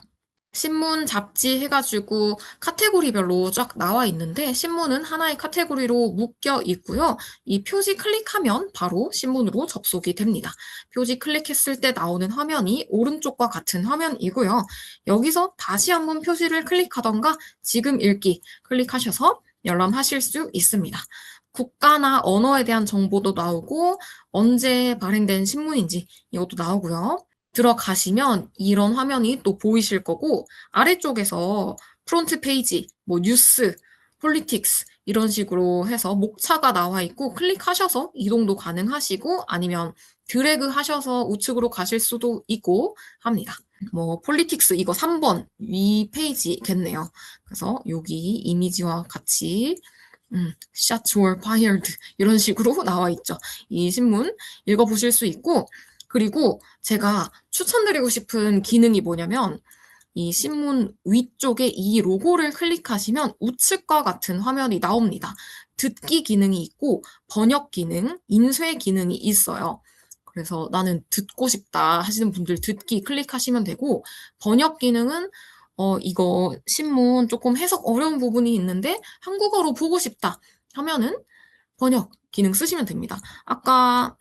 신문, 잡지 해가지고 카테고리별로 쫙 나와 있는데 신문은 하나의 카테고리로 묶여 있고요. 이 표지 클릭하면 바로 신문으로 접속이 됩니다. 표지 클릭했을 때 나오는 화면이 오른쪽과 같은 화면이고요. 여기서 다시 한번 표지를 클릭하던가 지금 읽기 클릭하셔서 열람하실 수 있습니다. 국가나 언어에 대한 정보도 나오고 언제 발행된 신문인지 이것도 나오고요. 들어가시면 이런 화면이 또 보이실 거고, 아래쪽에서 프론트 페이지, 뭐 뉴스, 폴리틱스 이런 식으로 해서 목차가 나와 있고 클릭하셔서 이동도 가능하시고 아니면 드래그 하셔서 우측으로 가실 수도 있고 합니다. 뭐 폴리틱스 이거 3번 위 페이지겠네요. 그래서 여기 이미지와 같이 shots were fired 이런 식으로 나와 있죠. 이 신문 읽어보실 수 있고, 그리고 제가 추천드리고 싶은 기능이 뭐냐면 이 신문 위쪽에 이 로고를 클릭하시면 우측과 같은 화면이 나옵니다. 듣기 기능이 있고 번역 기능, 인쇄 기능이 있어요. 그래서 나는 듣고 싶다 하시는 분들 듣기 클릭하시면 되고, 번역 기능은 이거 신문 조금 해석 어려운 부분이 있는데 한국어로 보고 싶다 하면은 번역 기능 쓰시면 됩니다. 아까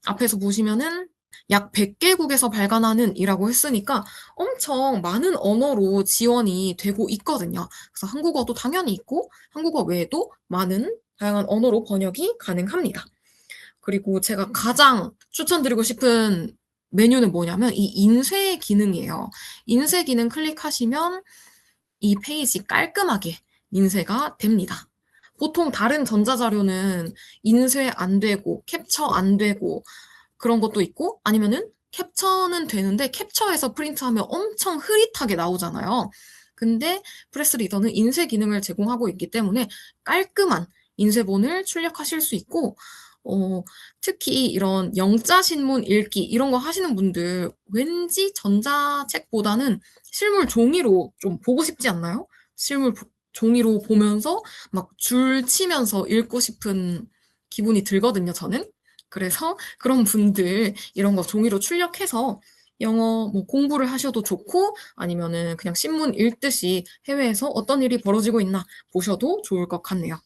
앞에서 보시면은 약 100개국에서 발간하는 이라고 했으니까 엄청 많은 언어로 지원이 되고 있거든요. 그래서 한국어도 당연히 있고 한국어 외에도 많은 다양한 언어로 번역이 가능합니다. 그리고 제가 가장 추천드리고 싶은 메뉴는 뭐냐면 이 인쇄 기능이에요. 인쇄 기능 클릭하시면 이 페이지 깔끔하게 인쇄가 됩니다. 보통 다른 전자자료는 인쇄 안 되고 캡처 안 되고 그런 것도 있고 아니면은 캡처는 되는데 캡처해서 프린트하면 엄청 흐릿하게 나오잖아요. 근데 프레스리더는 인쇄 기능을 제공하고 있기 때문에 깔끔한 인쇄본을 출력하실 수 있고 특히 이런 영자 신문 읽기 이런 거 하시는 분들 왠지 전자책보다는 실물 종이로 좀 보고 싶지 않나요? 실물 종이로 보면서 막 줄 치면서 읽고 싶은 기분이 들거든요, 저는. 그래서 그런 분들 이런 거 종이로 출력해서 영어 뭐 공부를 하셔도 좋고 아니면은 그냥 신문 읽듯이 해외에서 어떤 일이 벌어지고 있나 보셔도 좋을 것 같네요.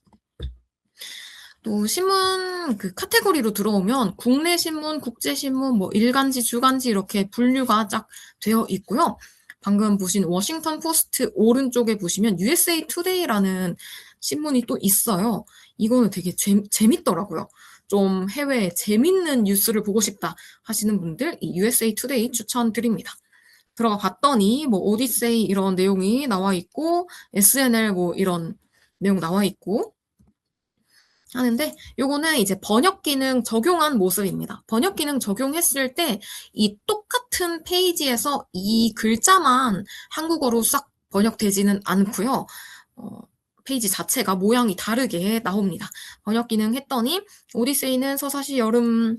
또 신문 그 카테고리로 들어오면 국내 신문, 국제 신문, 뭐 일간지, 주간지 이렇게 분류가 쫙 되어 있고요. 방금 보신 워싱턴 포스트 오른쪽에 보시면 USA 투데이라는 신문이 또 있어요. 이거는 되게 재밌더라고요. 좀 해외 재밌는 뉴스를 보고 싶다 하시는 분들 이 USA 투데이 추천드립니다. 들어가 봤더니 뭐 오디세이 이런 내용이 나와 있고 SNL 뭐 이런 내용 나와 있고 하는데 요거는 이제 번역 기능 적용한 모습입니다. 번역 기능 적용했을 때 이 똑같은 페이지에서 이 글자만 한국어로 싹 번역되지는 않고요. 페이지 자체가 모양이 다르게 나옵니다. 번역 기능 했더니 오디세이는 서사시 여름만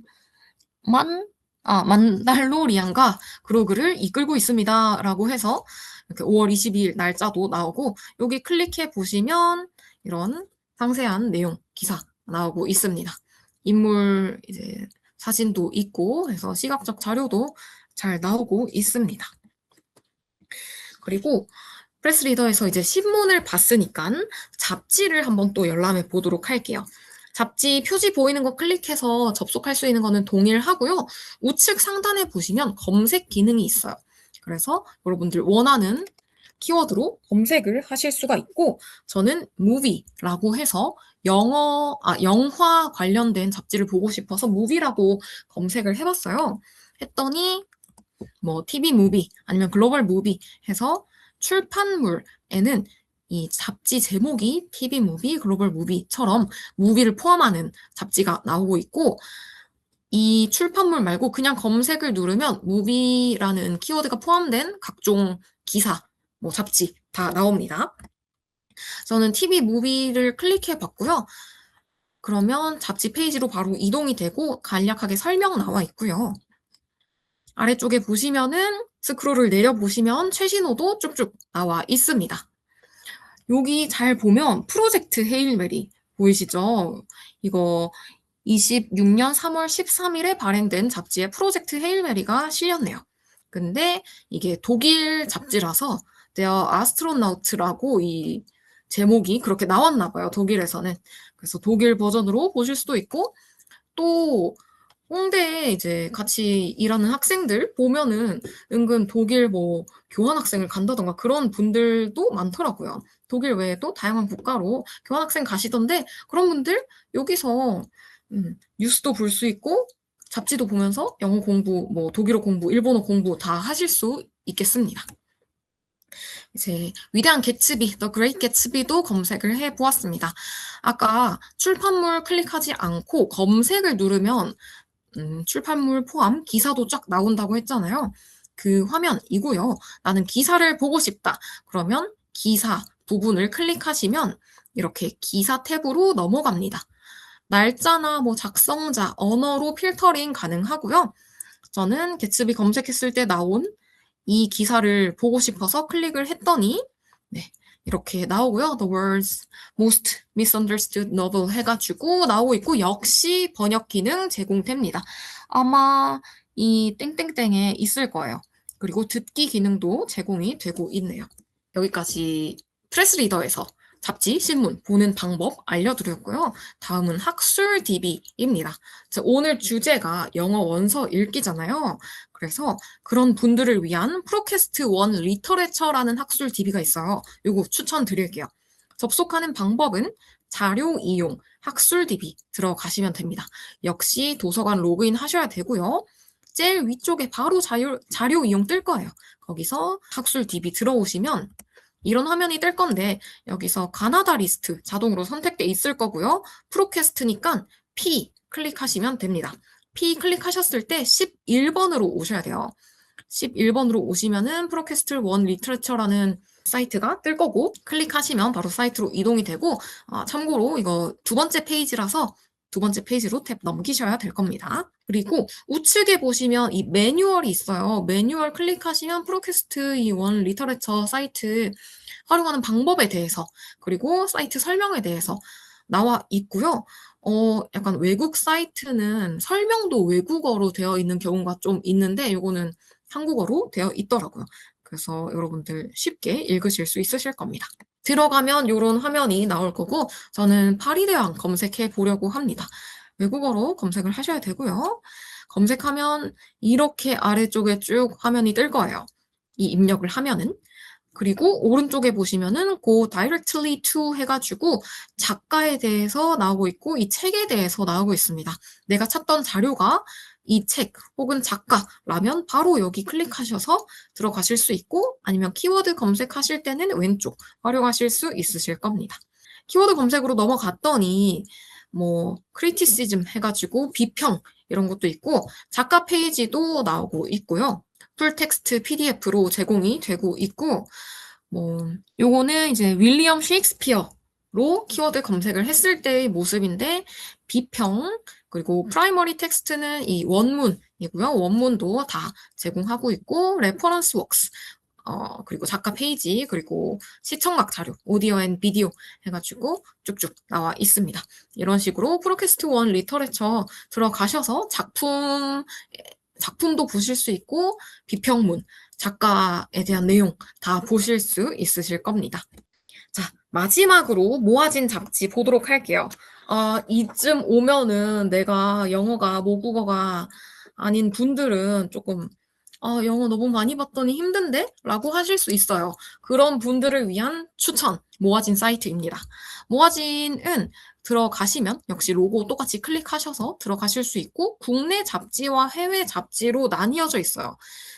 만달로리안과 그로그를 이끌고 있습니다. 라고 해서 이렇게 5월 22일 날짜도 나오고 여기 클릭해 보시면 이런 상세한 내용 기사 나오고 있습니다. 인물 이제 사진도 있고 해서 시각적 자료도 잘 나오고 있습니다. 그리고 프레스리더에서 이제 신문을 봤으니까 잡지를 한번 또 열람해 보도록 할게요. 잡지 표지 보이는 거 클릭해서 접속할 수 있는 거는 동일하고요. 우측 상단에 보시면 검색 기능이 있어요. 그래서 여러분들 원하는 키워드로 검색을 하실 수가 있고 저는 movie라고 해서 영화 관련된 잡지를 보고 싶어서 movie라고 검색을 해봤어요. 했더니 뭐 TV 무비 아니면 글로벌 무비 해서 출판물에는 이 잡지 제목이 TV 무비, 글로벌 무비처럼 무비를 포함하는 잡지가 나오고 있고 이 출판물 말고 그냥 검색을 누르면 무비라는 키워드가 포함된 각종 기사, 뭐 잡지 다 나옵니다. 저는 TV 무비를 클릭해 봤고요. 그러면 잡지 페이지로 바로 이동이 되고 간략하게 설명 나와 있고요. 아래쪽에 보시면은 스크롤을 내려보시면 최신호도 쭉쭉 나와 있습니다. 여기 잘 보면 프로젝트 헤일 메리 보이시죠? 이거 26년 3월 13일에 발행된 잡지에 프로젝트 헤일 메리가 실렸네요. 근데 이게 독일 잡지라서 Their Astronaut라고 이 제목이 그렇게 나왔나 봐요. 독일에서는. 그래서 독일 버전으로 보실 수도 있고 또 홍대에 이제 같이 일하는 학생들 보면은 은근 독일 뭐 교환학생을 간다던가 그런 분들도 많더라고요. 독일 외에도 다양한 국가로 교환학생 가시던데 그런 분들 여기서 뉴스도 볼 수 있고 잡지도 보면서 영어 공부, 뭐 독일어 공부, 일본어 공부 다 하실 수 있겠습니다. 이제 위대한 개츠비, The Great Gatsby도 검색을 해보았습니다. 아까 출판물 클릭하지 않고 검색을 누르면 출판물 포함 기사도 쫙 나온다고 했잖아요. 그 화면이고요. 나는 기사를 보고 싶다. 그러면 기사 부분을 클릭하시면 이렇게 기사 탭으로 넘어갑니다. 날짜나 뭐 작성자, 언어로 필터링 가능하고요. 저는 개츠비 검색했을 때 나온 이 기사를 보고 싶어서 클릭을 했더니 네, 이렇게 나오고요. The world's most misunderstood novel 해가지고 나오고 있고 역시 번역 기능 제공됩니다. 아마 이 땡땡땡에 있을 거예요. 그리고 듣기 기능도 제공이 되고 있네요. 여기까지 프레스리더에서 잡지, 신문 보는 방법 알려드렸고요. 다음은 학술 DB입니다. 오늘 주제가 영어 원서 읽기잖아요. 그래서 그런 분들을 위한 프로캐스트 원 리터레처라는 학술 DB가 있어요. 이거 추천드릴게요. 접속하는 방법은 자료 이용, 학술 DB 들어가시면 됩니다. 역시 도서관 로그인 하셔야 되고요. 제일 위쪽에 바로 자료 이용 뜰 거예요. 거기서 학술 DB 들어오시면 이런 화면이 뜰 건데 여기서 가나다 리스트 자동으로 선택돼 있을 거고요. 프로캐스트니까 P 클릭하시면 됩니다. P 클릭하셨을 때 11번으로 오셔야 돼요. 11번으로 오시면은 프로캐스트 원 리터처라는 사이트가 뜰 거고 클릭하시면 바로 사이트로 이동이 되고 참고로 이거 두 번째 페이지라서 두 번째 페이지로 탭 넘기셔야 될 겁니다. 그리고 우측에 보시면 이 매뉴얼이 있어요. 매뉴얼 클릭하시면 프로캐스트 이 원 리터레처 사이트 활용하는 방법에 대해서 그리고 사이트 설명에 대해서 나와 있고요. 약간 외국 사이트는 설명도 외국어로 되어 있는 경우가 좀 있는데 이거는 한국어로 되어 있더라고요. 그래서 여러분들 쉽게 읽으실 수 있으실 겁니다. 들어가면 이런 화면이 나올 거고 저는 파리대왕 검색해 보려고 합니다. 외국어로 검색을 하셔야 되고요. 검색하면 이렇게 아래쪽에 쭉 화면이 뜰 거예요. 이 입력을 하면은. 그리고 오른쪽에 보시면은 go directly to 해가지고 작가에 대해서 나오고 있고 이 책에 대해서 나오고 있습니다. 내가 찾던 자료가 이 책 혹은 작가라면 바로 여기 클릭하셔서 들어가실 수 있고 아니면 키워드 검색하실 때는 왼쪽 활용하실 수 있으실 겁니다. 키워드 검색으로 넘어갔더니 뭐 criticism 해가지고 비평 이런 것도 있고 작가 페이지도 나오고 있고요. 풀텍스트 PDF로 제공이 되고 있고 요거는 이제 윌리엄 셰익스피어로 키워드 검색을 했을 때의 모습인데 비평 그리고 프라이머리 텍스트는 이 원문이고요. 원문도 다 제공하고 있고 레퍼런스 웍스 그리고 작가 페이지 그리고 시청각 자료 오디오 앤 비디오 해가지고 쭉쭉 나와 있습니다. 이런 식으로 프로캐스트 원 리터레처 들어가셔서 작품도 보실 수 있고 비평문, 작가에 대한 내용 다 보실 수 있으실 겁니다. 자, 마지막으로 모아진 잡지 보도록 할게요. 이쯤 오면은 내가 영어가 모국어가 아닌 분들은 조금 영어 너무 많이 봤더니 힘든데? 라고 하실 수 있어요. 그런 분들을 위한 추천, 모아진 사이트입니다. 모아진은 들어가시면 역시 로고 똑같이 클릭하셔서 들어가실 수 있고 국내 잡지와 해외 잡지로 나뉘어져 있어요.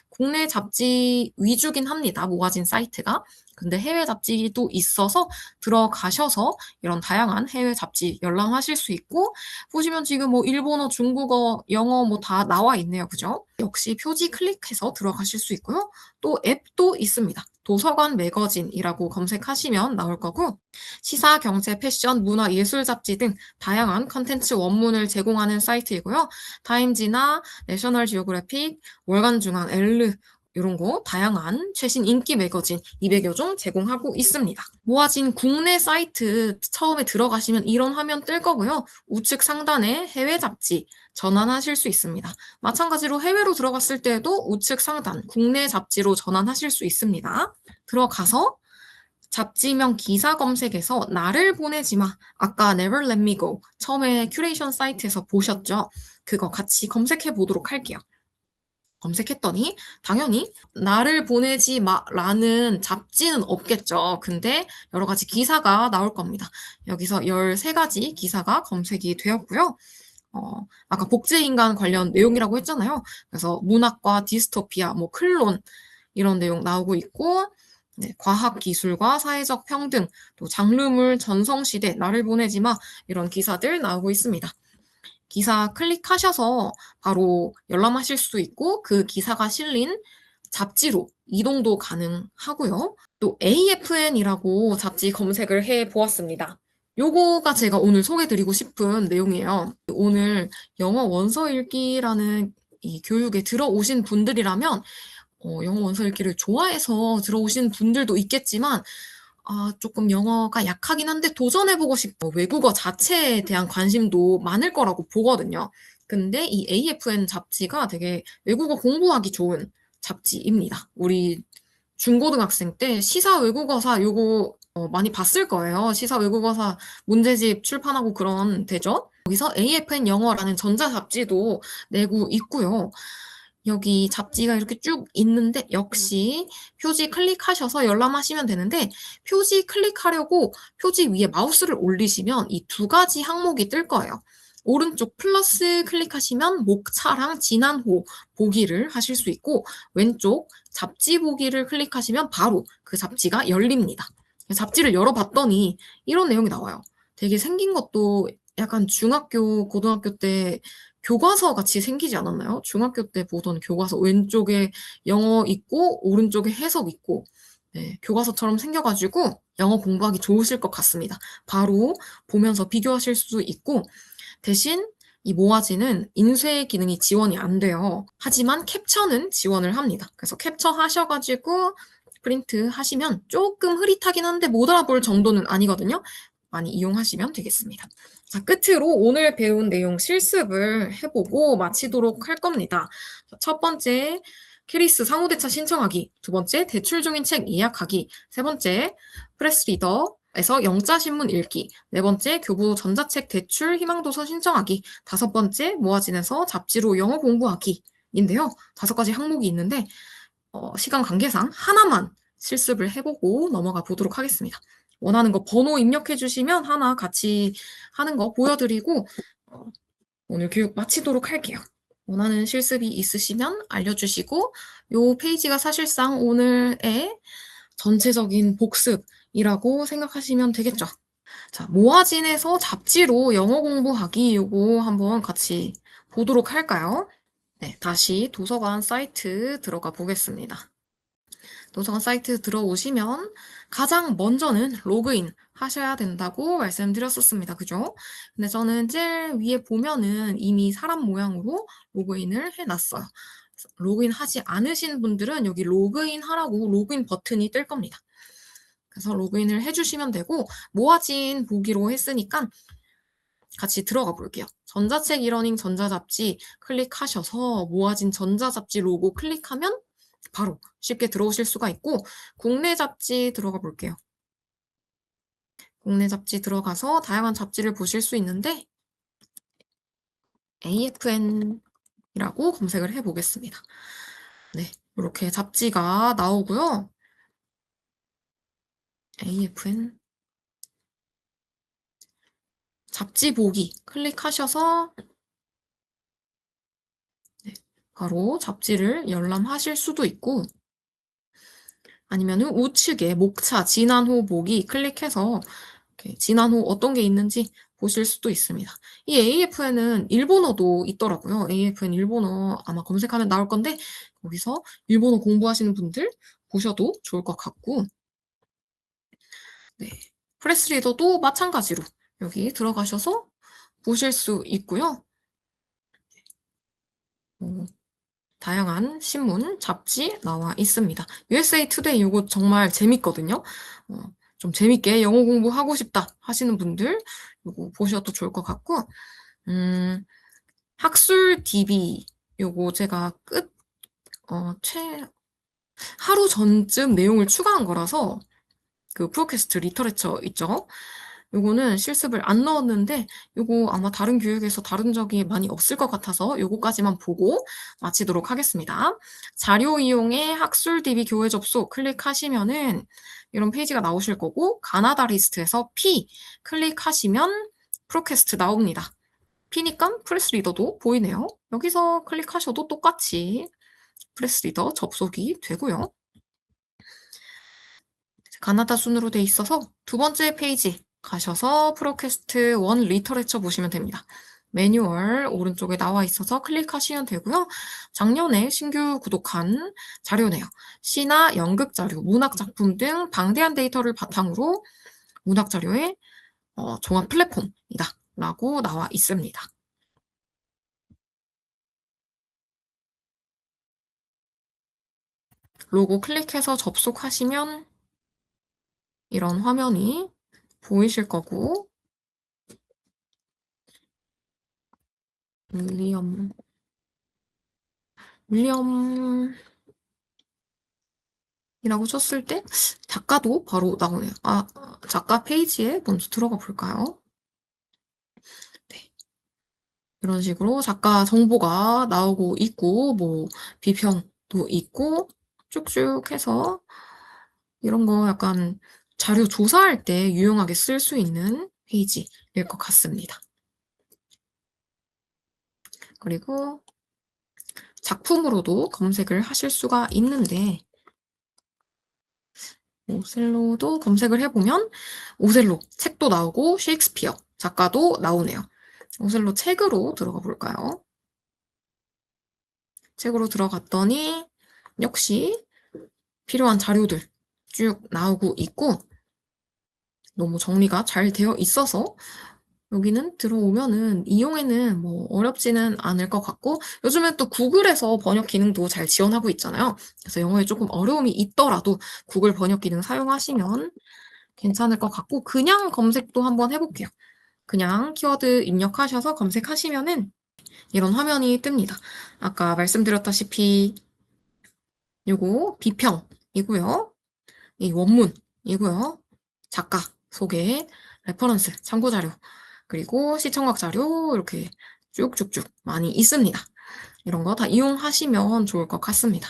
국내 잡지 위주긴 합니다. 모아진 사이트가. 근데 해외 잡지도 있어서 들어가셔서 이런 다양한 해외 잡지 열람하실 수 있고 보시면 지금 뭐 일본어, 중국어, 영어 뭐 다 나와 있네요. 그죠? 역시 표지 클릭해서 들어가실 수 있고요. 또 앱도 있습니다. 도서관 매거진이라고 검색하시면 나올 거고 시사, 경제, 패션, 문화, 예술 잡지 등 다양한 컨텐츠 원문을 제공하는 사이트이고요. 타임지나 내셔널 지오그래픽, 월간중앙, 엘르 이런 거 다양한 최신 인기 매거진 200여 종 제공하고 있습니다. 모아진 국내 사이트 처음에 들어가시면 이런 화면 뜰 거고요. 우측 상단에 해외 잡지 전환하실 수 있습니다. 마찬가지로 해외로 들어갔을 때도 우측 상단 국내 잡지로 전환하실 수 있습니다. 들어가서 잡지명 기사 검색에서 나를 보내지 마. 아까 Never Let Me Go 처음에 큐레이션 사이트에서 보셨죠? 그거 같이 검색해 보도록 할게요. 검색했더니 당연히 나를 보내지 마라는 잡지는 없겠죠. 근데 여러 가지 기사가 나올 겁니다. 여기서 13가지 기사가 검색이 되었고요. 아까 복제인간 관련 내용이라고 했잖아요. 그래서 문학과 디스토피아, 뭐 클론 이런 내용 나오고 있고 네, 과학 기술과 사회적 평등, 또 장르물 전성시대, 나를 보내지 마 이런 기사들 나오고 있습니다. 기사 클릭하셔서 바로 열람하실 수 있고 그 기사가 실린 잡지로 이동도 가능하고요. 또 AFN이라고 잡지 검색을 해 보았습니다. 요거가 제가 오늘 소개드리고 싶은 내용이에요. 오늘 영어 원서 읽기라는 이 교육에 들어오신 분들이라면 영어 원서 읽기를 좋아해서 들어오신 분들도 있겠지만 조금 영어가 약하긴 한데 도전해보고 싶고 외국어 자체에 대한 관심도 많을 거라고 보거든요. 근데 이 AFN 잡지가 되게 외국어 공부하기 좋은 잡지입니다. 우리 중고등학생 때 시사 외국어사 요거 많이 봤을 거예요. 시사 외국어사 문제집 출판하고 그런 데죠. 여기서 AFN 영어라는 전자 잡지도 내고 있고요. 여기 잡지가 이렇게 쭉 있는데 역시 표지 클릭하셔서 열람하시면 되는데 표지 클릭하려고 표지 위에 마우스를 올리시면 이 두 가지 항목이 뜰 거예요. 오른쪽 플러스 클릭하시면 목차랑 지난호 보기를 하실 수 있고 왼쪽 잡지 보기를 클릭하시면 바로 그 잡지가 열립니다. 잡지를 열어봤더니 이런 내용이 나와요. 되게 생긴 것도 약간 중학교, 고등학교 때 교과서 같이 생기지 않았나요? 중학교 때 보던 교과서 왼쪽에 영어 있고 오른쪽에 해석 있고 네, 교과서처럼 생겨가지고 영어 공부하기 좋으실 것 같습니다. 바로 보면서 비교하실 수 있고 대신 이 모아지는 인쇄 기능이 지원이 안 돼요. 하지만 캡처는 지원을 합니다. 그래서 캡처 하셔가지고 프린트 하시면 조금 흐릿하긴 한데 못 알아볼 정도는 아니거든요. 많이 이용하시면 되겠습니다. 자, 끝으로 오늘 배운 내용 실습을 해보고 마치도록 할 겁니다. 첫 번째, 캐리스 상호대차 신청하기. 두 번째, 대출 중인 책 예약하기. 세 번째, 프레스리더에서 영자신문 읽기. 네 번째, 교부 전자책 대출 희망도서 신청하기. 다섯 번째, 모아진에서 잡지로 영어 공부하기인데요. 다섯 가지 항목이 있는데 시간 관계상 하나만 실습을 해보고 넘어가 보도록 하겠습니다. 원하는 거 번호 입력해 주시면 하나 같이 하는 거 보여드리고 오늘 교육 마치도록 할게요. 원하는 실습이 있으시면 알려주시고 요 페이지가 사실상 오늘의 전체적인 복습이라고 생각하시면 되겠죠. 자, 모아진에서 잡지로 영어 공부하기 요거 한번 같이 보도록 할까요? 네, 다시 도서관 사이트 들어가 보겠습니다. 도서관 사이트 들어오시면 가장 먼저는 로그인 하셔야 된다고 말씀드렸었습니다. 그죠? 근데 저는 제일 위에 보면은 이미 사람 모양으로 로그인을 해놨어요. 로그인 하지 않으신 분들은 여기 로그인 하라고 로그인 버튼이 뜰 겁니다. 그래서 로그인을 해주시면 되고 모아진 보기로 했으니까 같이 들어가 볼게요. 전자책 이러닝 전자잡지 클릭하셔서 모아진 전자잡지 로고 클릭하면 바로 쉽게 들어오실 수가 있고 국내 잡지 들어가 볼게요. 국내 잡지 들어가서 다양한 잡지를 보실 수 있는데 AFN이라고 검색을 해보겠습니다. 네, 이렇게 잡지가 나오고요. AFN 잡지 보기 클릭하셔서 네, 바로 잡지를 열람하실 수도 있고 아니면은 우측에 목차 지난호 보기 클릭해서 이렇게 지난호 어떤 게 있는지 보실 수도 있습니다. 이 AFN은 일본어도 있더라고요. AFN 일본어 아마 검색하면 나올 건데 거기서 일본어 공부하시는 분들 보셔도 좋을 것 같고 네, 프레스리더도 마찬가지로 여기 들어가셔서 보실 수 있고요. 다양한 신문, 잡지 나와 있습니다. USA Today 이거 정말 재밌거든요. 좀 재밌게 영어 공부하고 싶다 하시는 분들 이거 보셔도 좋을 것 같고 학술 DB 요거 제가 하루 전쯤 내용을 추가한 거라서 그 프로캐스트 리터레처 있죠. 요거는 실습을 안 넣었는데 요거 아마 다른 교육에서 다룬 적이 많이 없을 것 같아서 요거까지만 보고 마치도록 하겠습니다. 자료 이용의 학술 DB 교회 접속 클릭하시면은 이런 페이지가 나오실 거고 가나다 리스트에서 P 클릭하시면 프로캐스트 나옵니다. P니까 프레스리더도 보이네요. 여기서 클릭하셔도 똑같이 프레스리더 접속이 되고요. 가나다 순으로 돼 있어서 두 번째 페이지 가셔서 프로캐스트 1 리터레처 보시면 됩니다. 매뉴얼 오른쪽에 나와 있어서 클릭하시면 되고요. 작년에 신규 구독한 자료네요. 시나 연극 자료, 문학 작품 등 방대한 데이터를 바탕으로 문학 자료의 종합 플랫폼이다 라고 나와 있습니다. 로고 클릭해서 접속하시면 이런 화면이 보이실 거고 윌리엄이라고 쳤을 때 작가도 바로 나오네요. 작가 페이지에 먼저 들어가 볼까요? 네. 이런 식으로 작가 정보가 나오고 있고 뭐 비평도 있고 쭉쭉 해서 이런 거 약간 자료 조사할 때 유용하게 쓸 수 있는 페이지일 것 같습니다. 그리고 작품으로도 검색을 하실 수가 있는데 오셀로도 검색을 해보면 오셀로 책도 나오고 셰익스피어 작가도 나오네요. 오셀로 책으로 들어가 볼까요? 책으로 들어갔더니 역시 필요한 자료들 쭉 나오고 있고 너무 정리가 잘 되어 있어서 여기는 들어오면은 이용에는 뭐 어렵지는 않을 것 같고 요즘엔 또 구글에서 번역 기능도 잘 지원하고 있잖아요. 그래서 영어에 조금 어려움이 있더라도 구글 번역 기능 사용하시면 괜찮을 것 같고 그냥 검색도 한번 해볼게요. 그냥 키워드 입력하셔서 검색하시면은 이런 화면이 뜹니다. 아까 말씀드렸다시피 요거 비평이고요. 이 원문이고요. 작가 소개, 레퍼런스, 참고 자료, 그리고 시청각 자료 이렇게 쭉쭉쭉 많이 있습니다. 이런 거 다 이용하시면 좋을 것 같습니다.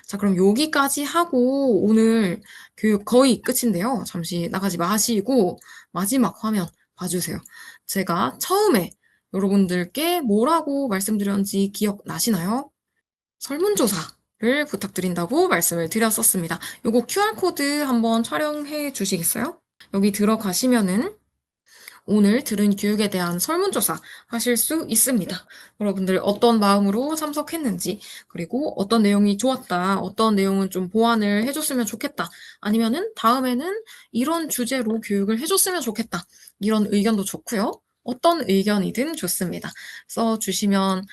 자, 그럼 여기까지 하고 오늘 교육 거의 끝인데요. 잠시 나가지 마시고 마지막 화면 봐주세요. 제가 처음에 여러분들께 뭐라고 말씀드렸는지 기억나시나요? 설문조사를 부탁드린다고 말씀을 드렸었습니다. 요거 QR코드 한번 촬영해 주시겠어요? 여기 들어가시면은 오늘 들은 교육에 대한 설문조사 하실 수 있습니다. 여러분들 어떤 마음으로 참석했는지, 그리고 어떤 내용이 좋았다, 어떤 내용은 좀 보완을 해줬으면 좋겠다, 아니면은 다음에는 이런 주제로 교육을 해줬으면 좋겠다, 이런 의견도 좋고요. 어떤 의견이든 좋습니다. 써주시면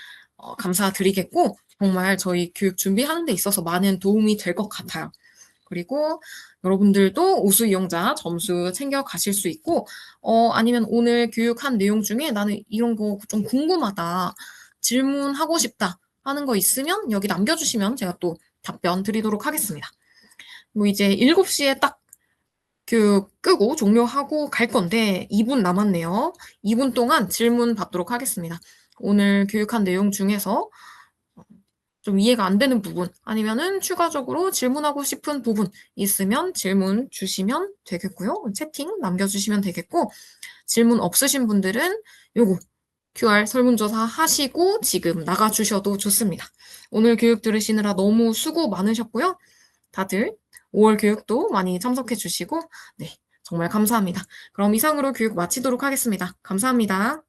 감사드리겠고, 정말 저희 교육 준비하는 데 있어서 많은 도움이 될 것 같아요. 그리고 여러분들도 우수 이용자 점수 챙겨 가실 수 있고, 아니면 오늘 교육한 내용 중에 나는 이런 거 좀 궁금하다, 질문하고 싶다 하는 거 있으면 여기 남겨주시면 제가 또 답변 드리도록 하겠습니다. 뭐 이제 7시에 딱 교육 끄고 종료하고 갈 건데 2분 남았네요. 2분 동안 질문 받도록 하겠습니다. 오늘 교육한 내용 중에서 좀 이해가 안 되는 부분 아니면은 추가적으로 질문하고 싶은 부분 있으면 질문 주시면 되겠고요. 채팅 남겨주시면 되겠고 질문 없으신 분들은 요거 QR 설문조사 하시고 지금 나가주셔도 좋습니다. 오늘 교육 들으시느라 너무 수고 많으셨고요. 다들 5월 교육도 많이 참석해 주시고 네, 정말 감사합니다. 그럼 이상으로 교육 마치도록 하겠습니다. 감사합니다.